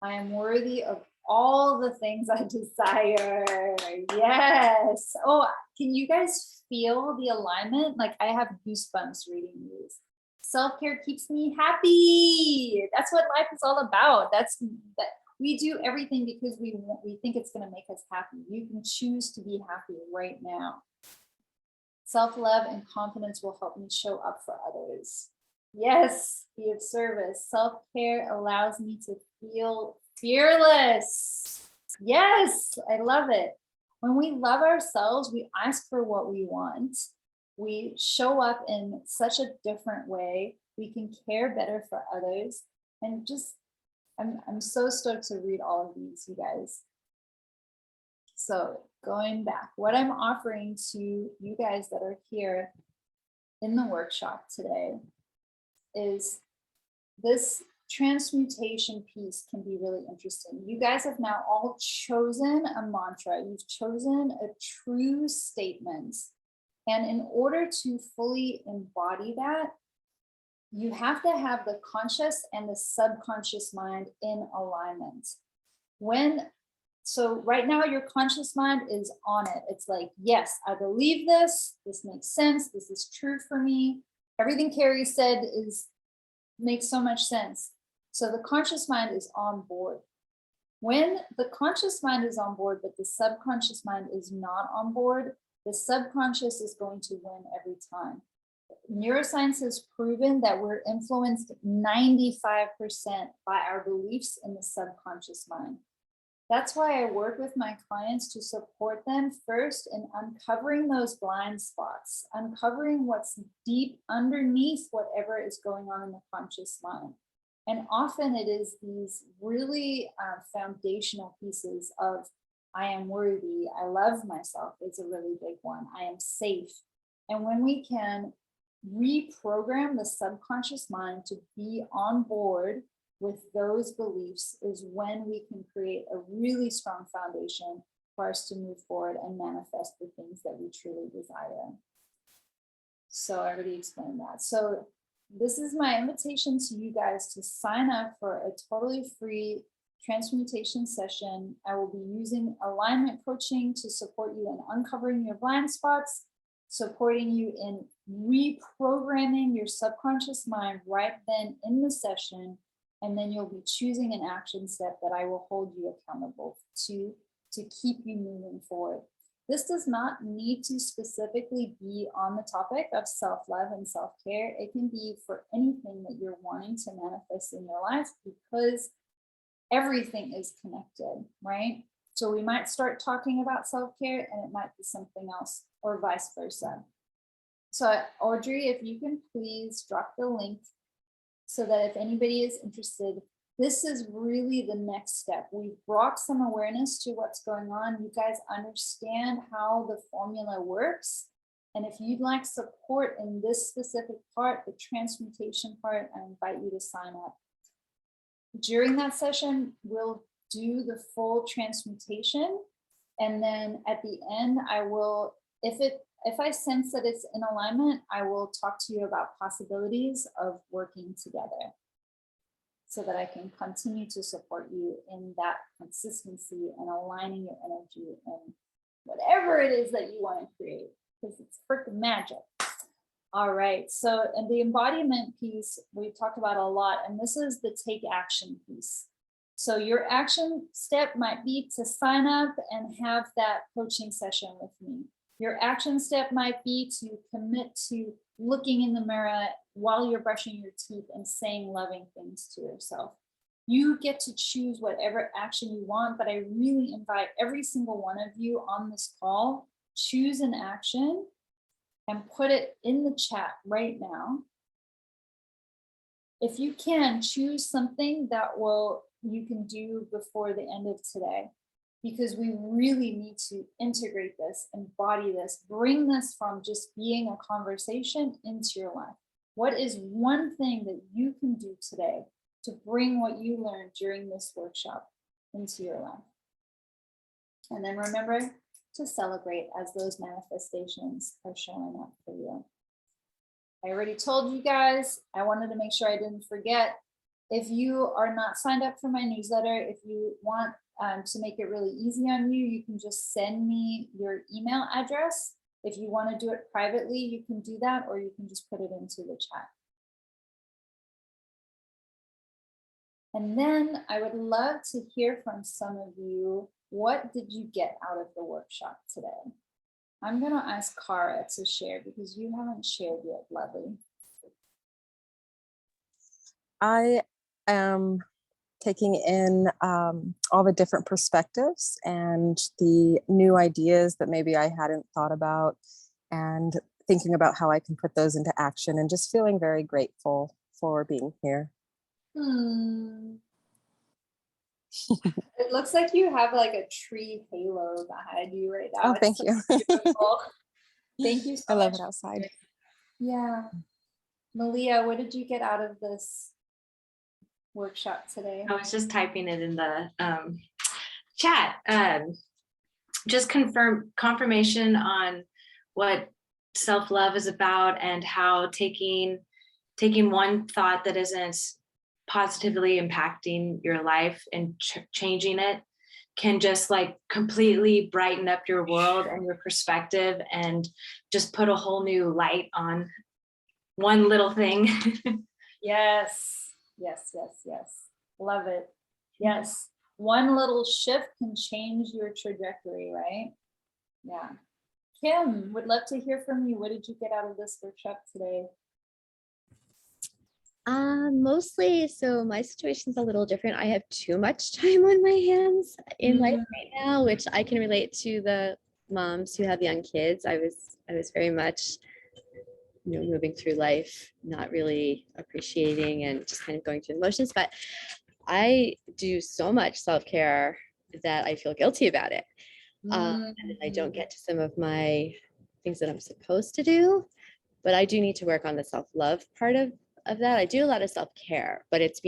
I am worthy of all the things I desire. Yes. Oh, can you guys feel the alignment? Like, I have goosebumps reading these. Self-care keeps me happy. That's what life is all about. That we do everything because we think it's going to make us happy. You can choose to be happy right now. Self-love and confidence will help me show up for others. Yes, be of service. Self-care allows me to feel fearless. Yes, I love it. When we love ourselves, we ask for what we want. We show up in such a different way. We can care better for others. And just, I'm so stoked to read all of these, you guys. So going back, what I'm offering to you guys that are here in the workshop today is this transmutation piece can be really interesting. You guys have now all chosen a mantra. You've chosen a true statement. And in order to fully embody that, you have to have the conscious and the subconscious mind in alignment. So right now your conscious mind is on it. It's like, yes, I believe this. This makes sense. This is true for me. Everything Kerry said makes so much sense. So the conscious mind is on board. When the conscious mind is on board, but the subconscious mind is not on board, the subconscious is going to win every time. Neuroscience has proven that we're influenced 95% by our beliefs in the subconscious mind. That's why I work with my clients to support them first in uncovering those blind spots, uncovering what's deep underneath whatever is going on in the conscious mind. And often it is these really foundational pieces of I am worthy, I love myself is a really big one, I am safe. And when we can reprogram the subconscious mind to be on board with those beliefs is when we can create a really strong foundation for us to move forward and manifest the things that we truly desire. So I already explained that. So this is my invitation to you guys to sign up for a totally free transmutation session. I will be using alignment coaching to support you in uncovering your blind spots, supporting you in reprogramming your subconscious mind right then in the session. And then you'll be choosing an action step that I will hold you accountable to keep you moving forward. This does not need to specifically be on the topic of self-love and self-care. It can be for anything that you're wanting to manifest in your life, because everything is connected, right? So we might start talking about self-care and it might be something else, or vice versa. So Audrey, if you can please drop the link so that if anybody is interested, this is really the next step. We've brought some awareness to what's going on. You guys understand how the formula works. And if you'd like support in this specific part, the transmutation part, I invite you to sign up. During that session, we'll do the full transmutation. And then at the end, I will, if I sense that it's in alignment, I will talk to you about possibilities of working together so that I can continue to support you in that consistency and aligning your energy and whatever it is that you want to create, because it's freaking magic. All right, so and the embodiment piece we've talked about a lot, and this is the take action piece. So your action step might be to sign up and have that coaching session with me. Your action step might be to commit to looking in the mirror while you're brushing your teeth and saying loving things to yourself. You get to choose whatever action you want, but I really invite every single one of you on this call, choose an action and put it in the chat right now. If you can, choose something that you can do before the end of today, because we really need to integrate this, embody this, bring this from just being a conversation into your life. What is one thing that you can do today to bring what you learned during this workshop into your life? And then remember to celebrate as those manifestations are showing up for you. I already told you guys, I wanted to make sure I didn't forget. If you are not signed up for my newsletter, if you want to make it really easy on you, you can just send me your email address. If you want to do it privately, you can do that, or you can just put it into the chat. And then I would love to hear from some of you. What did you get out of the workshop today? I'm going to ask Kara to share because you haven't shared yet, Lovely. I am taking in all the different perspectives and the new ideas that maybe I hadn't thought about, and thinking about how I can put those into action, and just feeling very grateful for being here. It looks like you have like a tree halo behind you right now. Oh, thank you. Beautiful. Thank you so I love much. it outside. Yeah. Malia, what did you get out of this workshop today? I was just typing it in the chat. Just confirmation on what self-love is about, and how taking one thought that isn't positively impacting your life and changing it can just like completely brighten up your world and your perspective, and just put a whole new light on one little thing. Yes, yes, yes, yes. Love it. Yes. One little shift can change your trajectory, right? Yeah. Kim, would love to hear from you. What did you get out of this workshop today? Mostly, so my situation's a little different. I have too much time on my hands in life right now, which I can relate to the moms who have young kids. I was very much, moving through life, not really appreciating and just kind of going through the motions. But I do so much self-care that I feel guilty about it. And I don't get to some of my things that I'm supposed to do, but I do need to work on the self-love part of that. I do a lot of self-care, but it's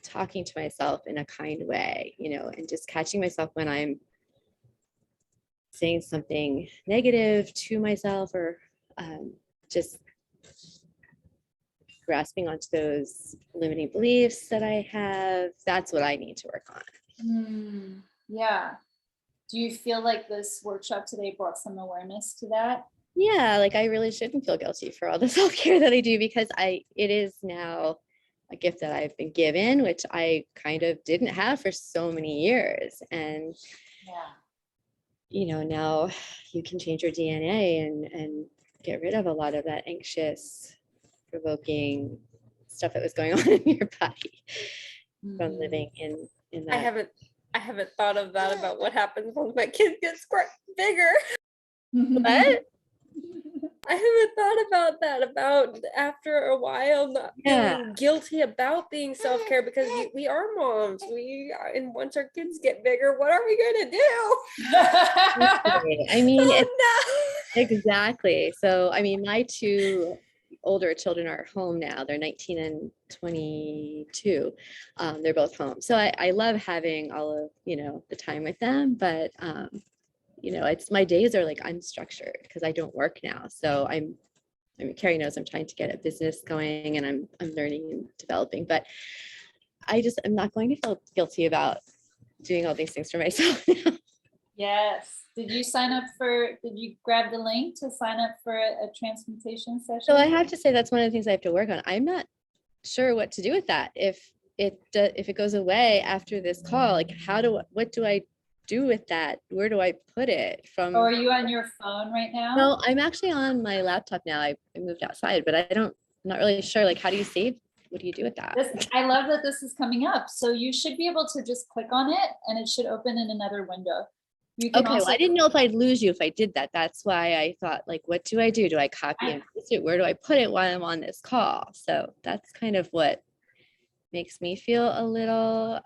talking to myself in a kind way, and just catching myself when I'm saying something negative to myself, or just grasping onto those limiting beliefs that I have. That's what I need to work on. Yeah. Do you feel like this workshop today brought some awareness to that? Yeah, like I really shouldn't feel guilty for all the self-care that I do, because it is now a gift that I've been given, which I kind of didn't have for so many years. And now you can change your DNA and get rid of a lot of that anxious, provoking stuff that was going on in your body from living in that. I haven't thought of that, about what happens once my kid gets bigger. What? I haven't thought about that, about after a while not feeling guilty about being self-care, because we are moms. And once our kids get bigger, what are we gonna do? I mean, Oh, exactly. So, I mean, my two older children are home now. They're 19 and 22. They're both home. So I love having all of, the time with them, but it's, my days are like unstructured because I don't work now. So I mean, Kerry knows I'm trying to get a business going, and I'm learning and developing, but I'm not going to feel guilty about doing all these things for myself now. Yes. Did you grab the link to sign up for a transmutation session? So I have to say, that's one of the things I have to work on. I'm not sure what to do with that. If it goes away after this call, like what do I do with that? Where do I put it from? Or are you on your phone right now? No, I'm actually on my laptop now. I moved outside, but I'm not really sure. Like, how do you save? What do you do with that? I love that this is coming up. So you should be able to just click on it and it should open in another window. Okay, well, I didn't know if I'd lose you if I did that. That's why I thought, like, what do I do? Do I copy and paste it? Where do I put it while I'm on this call? So that's kind of what makes me feel a little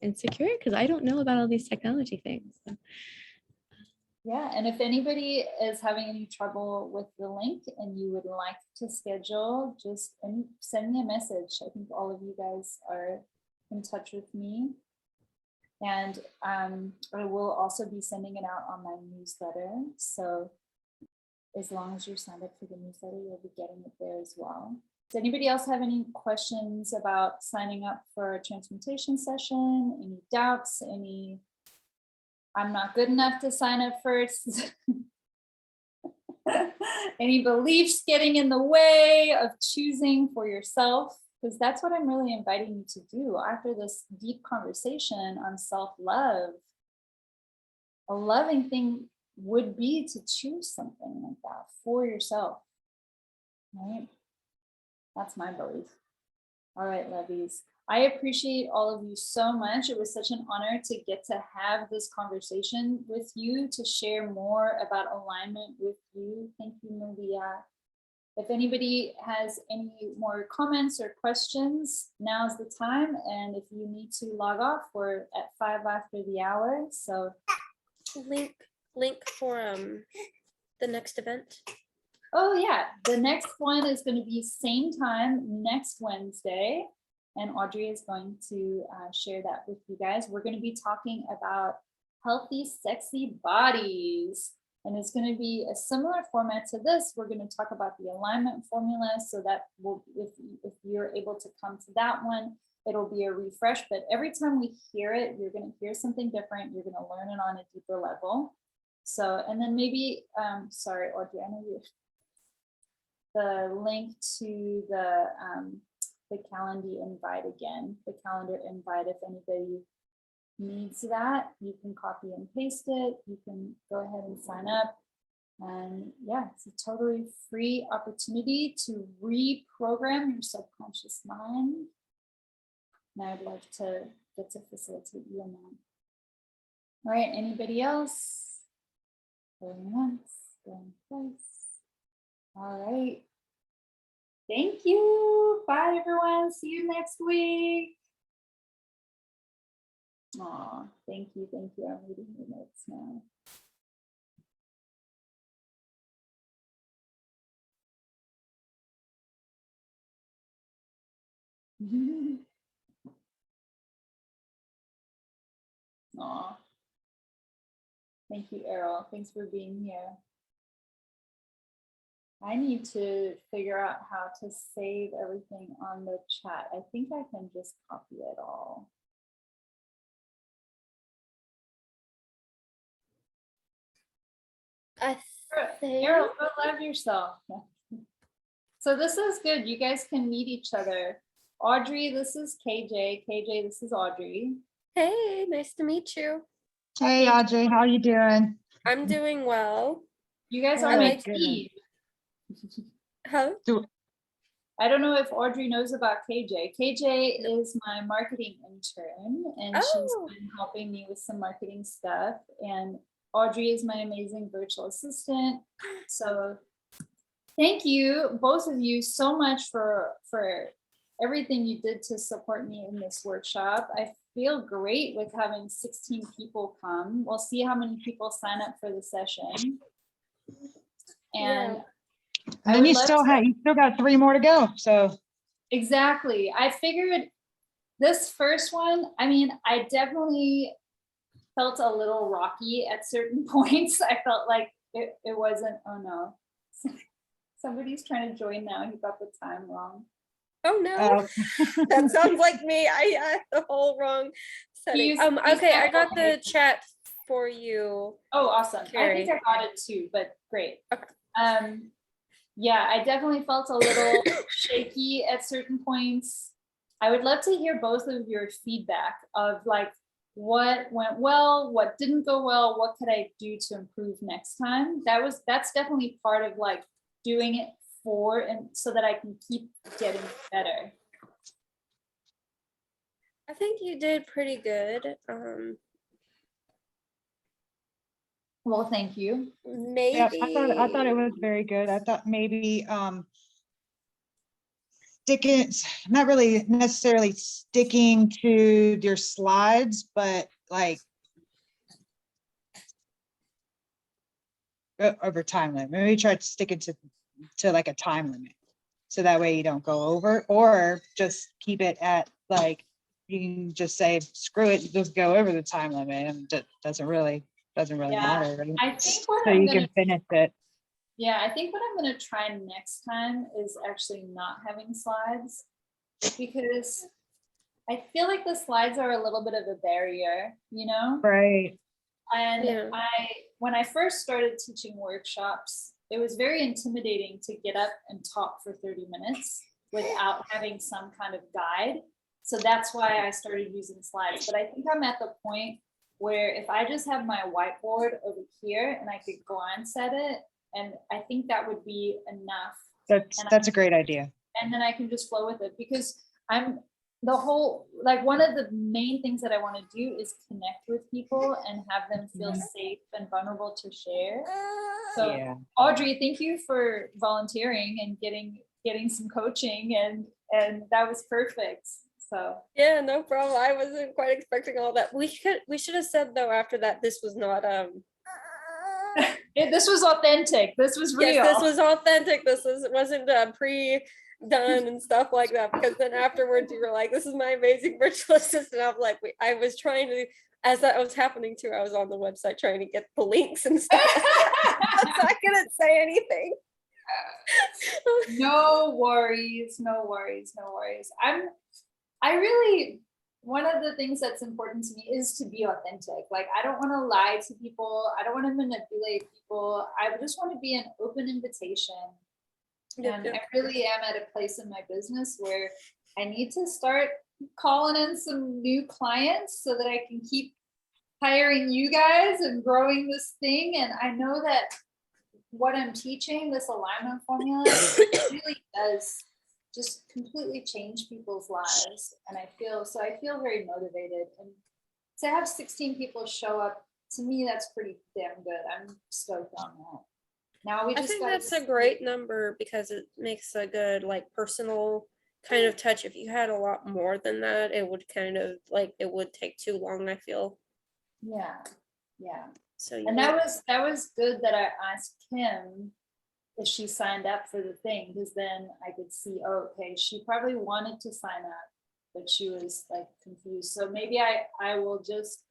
insecure, because I don't know about all these technology things. So. Yeah, and if anybody is having any trouble with the link and you would like to schedule, just send me a message. I think all of you guys are in touch with me. And I will also be sending it out on my newsletter. So as long as you're signed up for the newsletter, you'll be getting it there as well. Does anybody else have any questions about signing up for a transmutation session? Any doubts? I'm not good enough to sign up first? Any beliefs getting in the way of choosing for yourself? Because that's what I'm really inviting you to do after this deep conversation on self-love. A loving thing would be to choose something like that for yourself, right? That's my belief. All right, lovies. I appreciate all of you so much. It was such an honor to get to have this conversation with you, to share more about alignment with you. Thank you, Maria. If anybody has any more comments or questions, now's the time. And if you need to log off, we're at 5 after the hour. So link for the next event. Oh yeah, the next one is going to be same time next Wednesday. And Audrey is going to share that with you guys. We're going to be talking about healthy, sexy bodies. And it's going to be a similar format to this. We're going to talk about the alignment formula, so that if you're able to come to that one, it'll be a refresh. But every time we hear it, you're going to hear something different. You're going to learn it on a deeper level. So, and then maybe, sorry, Audrey, I know you. The link to the calendar invite again, the calendar invite, if anybody needs that, you can copy and paste it. You can go ahead and sign up. And yeah, it's a totally free opportunity to reprogram your subconscious mind. And I'd love to get to facilitate you in that. All right, anybody else? Going once, going twice. All right. Thank you. Bye, everyone. See you next week. Aw, thank you. Thank you. I'm reading your notes now. Aw. Thank you, Errol. Thanks for being here. I need to figure out how to save everything on the chat. I think I can just copy it all. I think Errol, go love yourself. So this is good. You guys can meet each other. Audrey, this is KJ. KJ, this is Audrey. Hey, nice to meet you. Hey Audrey, how you doing? I'm doing well. You guys I are my like good. team. Huh? I don't know if Audrey knows about KJ. KJ is my marketing intern, and Oh. she's been helping me with some marketing stuff. And Audrey is my amazing virtual assistant. So thank you, both of you, so much for everything you did to support me in this workshop. I feel great with having 16 people come. We'll see how many people sign up for the session. And Yeah. And then would you love still to- you still got 3 more to go. So Exactly. I figured this first one, I mean, I definitely felt a little rocky at certain points. I felt like it wasn't, oh no. Somebody's trying to join now. He got the time wrong. Oh no, that sounds like me. I had the whole wrong setting. He's Okay, I got okay. the chat for you. Oh, awesome. I Kerry. think I got it too, but great. Okay. Yeah, I definitely felt a little shaky at certain points. I would love to hear both of your feedback of like what went well, what didn't go well, what could I do to improve next time? That's definitely part of like doing it for and so that I can keep getting better. I think you did pretty good. Well, thank you. Maybe. yeah, I thought it was very good. I thought maybe not really necessarily sticking to your slides, but like over time limit. Maybe try to stick it to like a time limit. So that way you don't go over, or just keep it at like, you can just say, screw it, just go over the time limit, and it doesn't really Yeah, matter. Right? I think what So I'm you gonna can finish it. Yeah, I think what I'm going to try next time is actually not having slides, because I feel like the slides are a little bit of a barrier, you know? Right. And Yeah. when I first started teaching workshops, it was very intimidating to get up and talk for 30 minutes without having some kind of guide. So that's why I started using slides. But I think I'm at the point where if I just have my whiteboard over here and I could glance at it, and I think that would be enough. That's a great idea. And then I can just flow with it, because one of the main things that I want to do is connect with people and have them feel safe and vulnerable to share. So Yeah. Audrey, thank you for volunteering and getting some coaching, and that was perfect. So Yeah, no problem. I wasn't quite expecting all that. We should have said though after that this was not this was authentic. This was real. yes, this was authentic. Wasn't pre-done and stuff like that. Because then afterwards you were like, "This is my amazing virtual assistant." I'm like, I was trying to, as that was happening too, I was on the website trying to get the links and stuff. So I couldn't say anything. No worries. One of the things that's important to me is to be authentic. Like, I don't want to lie to people. I don't want to manipulate people. I just want to be an open invitation. And I really am at a place in my business where I need to start calling in some new clients so that I can keep hiring you guys and growing this thing. And I know that what I'm teaching, this alignment formula, it really does just completely change people's lives. And I feel very motivated. And to have 16 people show up, to me, that's pretty damn good. I'm stoked on that. Now we I just think gotta that's a great number because it makes a good like personal kind of touch. If you had a lot more than that, it would kind of like it would take too long, I feel. Yeah. So And that was good that I asked Kim if she signed up for the thing, because then I could see, oh, okay, she probably wanted to sign up, but she was like confused. So maybe I will just,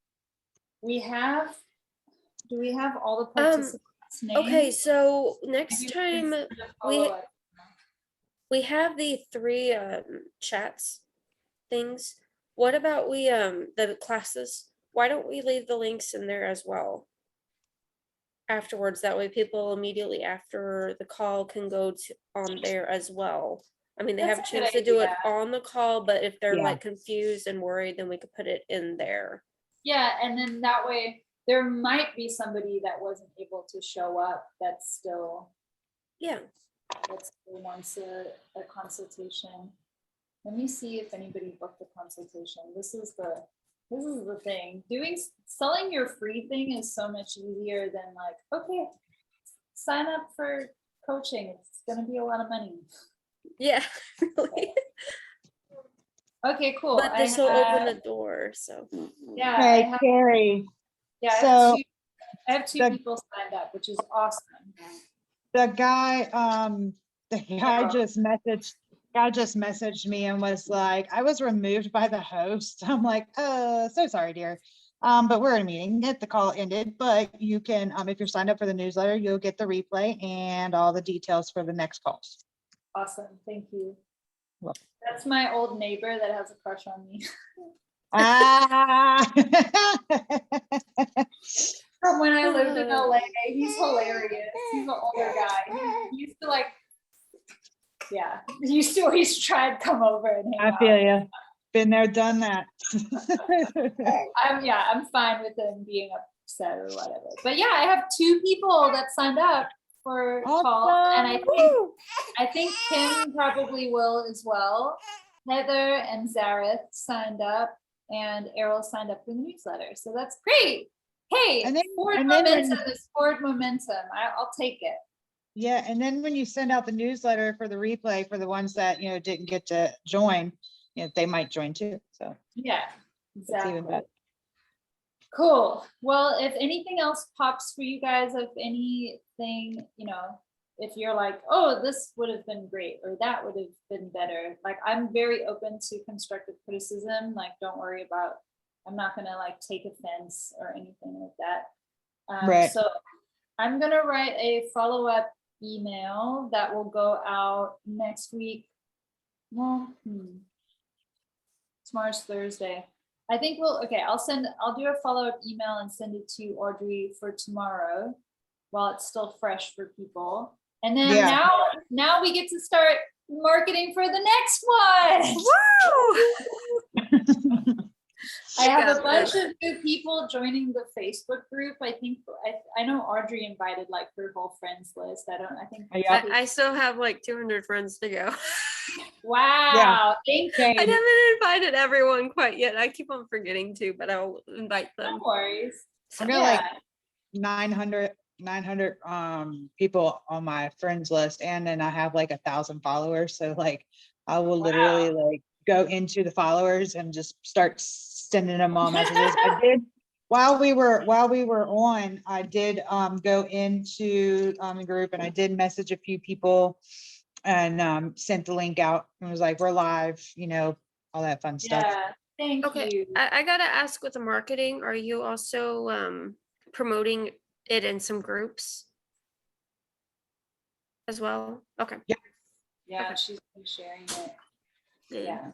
do we have all the participants' names? okay, so next Maybe time can follow up. we have the 3 chats things. What about we the classes? Why don't we leave the links in there as well? Afterwards, that way people immediately after the call can go to on there as well. I mean, they have a That's a good chance to do it idea. on the call, but if they're Yeah. like confused and worried, then we could put it in there. Yeah, and then that way there might be somebody that wasn't able to show up that still wants a consultation. Let me see if anybody booked a consultation. This is the thing. Selling your free thing is so much easier than like, okay, sign up for coaching. It's gonna be a lot of money. Yeah, really. Okay, cool. But this will open the door, so. Yeah, Hey, Carrie, so I have two the- people signed up, which is awesome. the guy just messaged me and was like, I was removed by the host. I'm like, so sorry, dear. But we're in a meeting. The call ended, but you can, if you're signed up for the newsletter, you'll get the replay and all the details for the next calls. Awesome, thank you. Welcome. That's my old neighbor that has a crush on me. From when I lived in LA, he's hilarious. He's an older guy. He used to like, yeah, he used to always try to come over and hang I out. feel you. Been there, done that. I'm fine with him being upset or whatever. But yeah, I have 2 people that signed up for calls, and I think Kim probably will as well. Heather and Zareth signed up, and Errol signed up for the newsletter. So that's great. Hey, forward momentum is forward momentum. I'll take it. Yeah, and then when you send out the newsletter for the replay for the ones that didn't get to join, they might join too. So yeah, it's exactly. even better. Cool. Well, if anything else pops for you guys, of anything, if you're like, oh, this would have been great, or that would have been better. Like, I'm very open to constructive criticism. Like, don't worry about, I'm not gonna like take offense or anything like that. Right. So I'm gonna write a follow-up email that will go out next week. Well, tomorrow's Thursday. I think I'll do a follow-up email and send it to Audrey for tomorrow while it's still fresh for people. And then now we get to start marketing for the next one. Woo! I have a bunch of new people joining the Facebook group. I think I know Audrey invited like her whole friends list. I still have like 200 friends to go. Wow. Thank you. I haven't invited everyone quite yet. I keep on forgetting to, but I'll invite them. No worries. I got like 900 people on my friends list, and then I have like 1,000 followers. So like I will literally like go into the followers and just start sending them all messages. I did while we were on, I did go into the group, and I did message a few people and sent the link out and was like, we're live, all that fun stuff. Yeah, thank you. I gotta ask with the marketing, are you also promoting it in some groups as well? Okay. Yeah, okay. she's been sharing it. Yeah.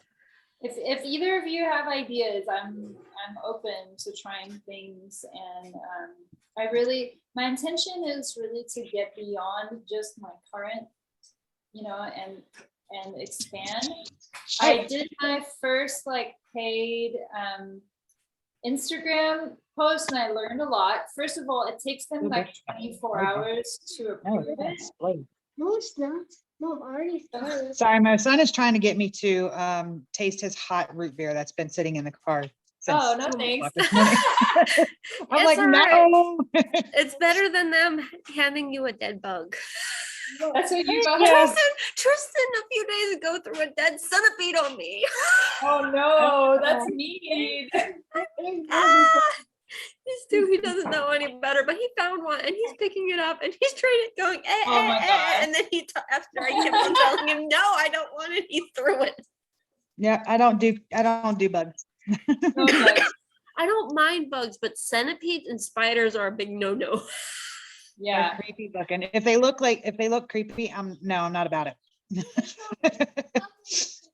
If either of you have ideas, I'm open to trying things, and my intention is really to get beyond just my current, and expand. I did my first like paid Instagram post and I learned a lot. First of all, it takes them Ooh, like that's 24 spicy. hours to No, approve it's not it. spicy. No, it's not. No, I've already started. Sorry, my son is trying to get me to taste his hot root beer that's been sitting in the car. Since Oh, no 2 thanks. o'clock this morning. I'm It's like, all no. It's better than them handing you a dead bug. That's what you got. Yeah. Tristan a few days ago threw a dead centipede on me. Oh no, that's mean. He's too, he doesn't know any better, but he found one and he's picking it up and he's trying it going, Oh my God. and then after I kept on telling him, no, I don't want it, he threw it. Yeah, I don't do bugs. No bugs. I don't mind bugs, but centipedes and spiders are a big no-no. They're Yeah. creepy looking. If they look creepy, I'm not about it.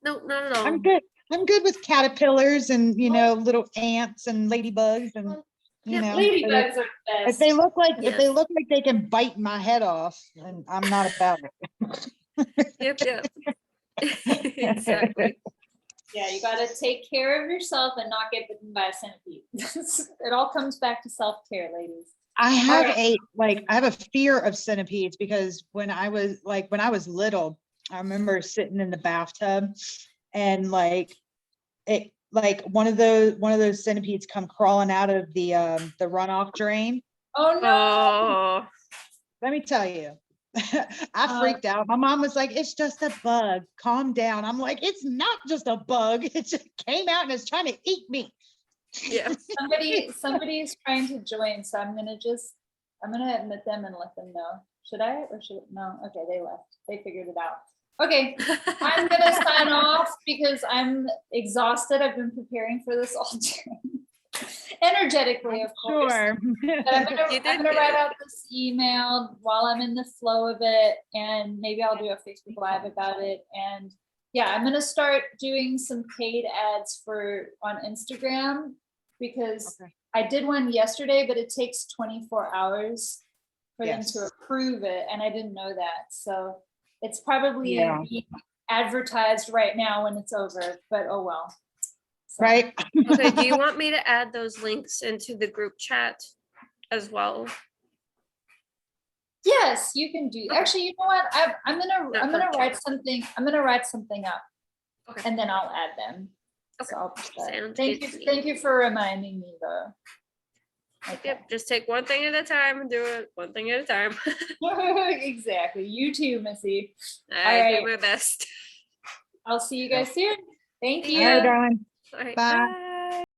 No, not at all. I'm good. I'm good with caterpillars and little ants and ladybugs and Yeah, Ladybugs are if best. they look like Yes. they can bite my head off, then I'm not about it. Yep. Exactly. Yeah, you gotta take care of yourself and not get bitten by a centipede. It all comes back to self-care, ladies. I have Alright. I have a fear of centipedes because when I was little, I remember sitting in the bathtub and one of those centipedes come crawling out of the runoff drain. Oh no. Oh, Let me tell you, I freaked out. My mom was like, "It's just a bug. Calm down." I'm like, "It's not just a bug. It just came out and it's trying to eat me." yeah. Somebody's trying to join, so I'm gonna admit them and let them know. Should I or should no? Okay, they left. They figured it out. Okay, I'm gonna sign off because I'm exhausted. I've been preparing for this all day. Energetically, of course. Sure. But I'm You did gonna good. write out this email while I'm in the flow of it, and maybe I'll do a Facebook Live about it. And yeah, I'm gonna start doing some paid ads on Instagram because Okay. I did one yesterday, but it takes 24 hours for them Yes. to approve it, and I didn't know that. So it's probably Yeah. being advertised right now when it's over, but oh well. So- Right. Okay, do you want me to add those links into the group chat as well? Yes, you can do. Actually, you know what? I'm gonna Okay. write something. I'm gonna write something up, Okay. and then I'll add them. Okay. So I'll put that. Sounds Thank good you. to me. Thank you for reminding me, though. Okay. Yep, just take one thing at a time and do it one thing at a time. Exactly. You too, Missy. I right. do my best. I'll see you guys soon. Thank See you. All right, darling. All right, Bye. bye.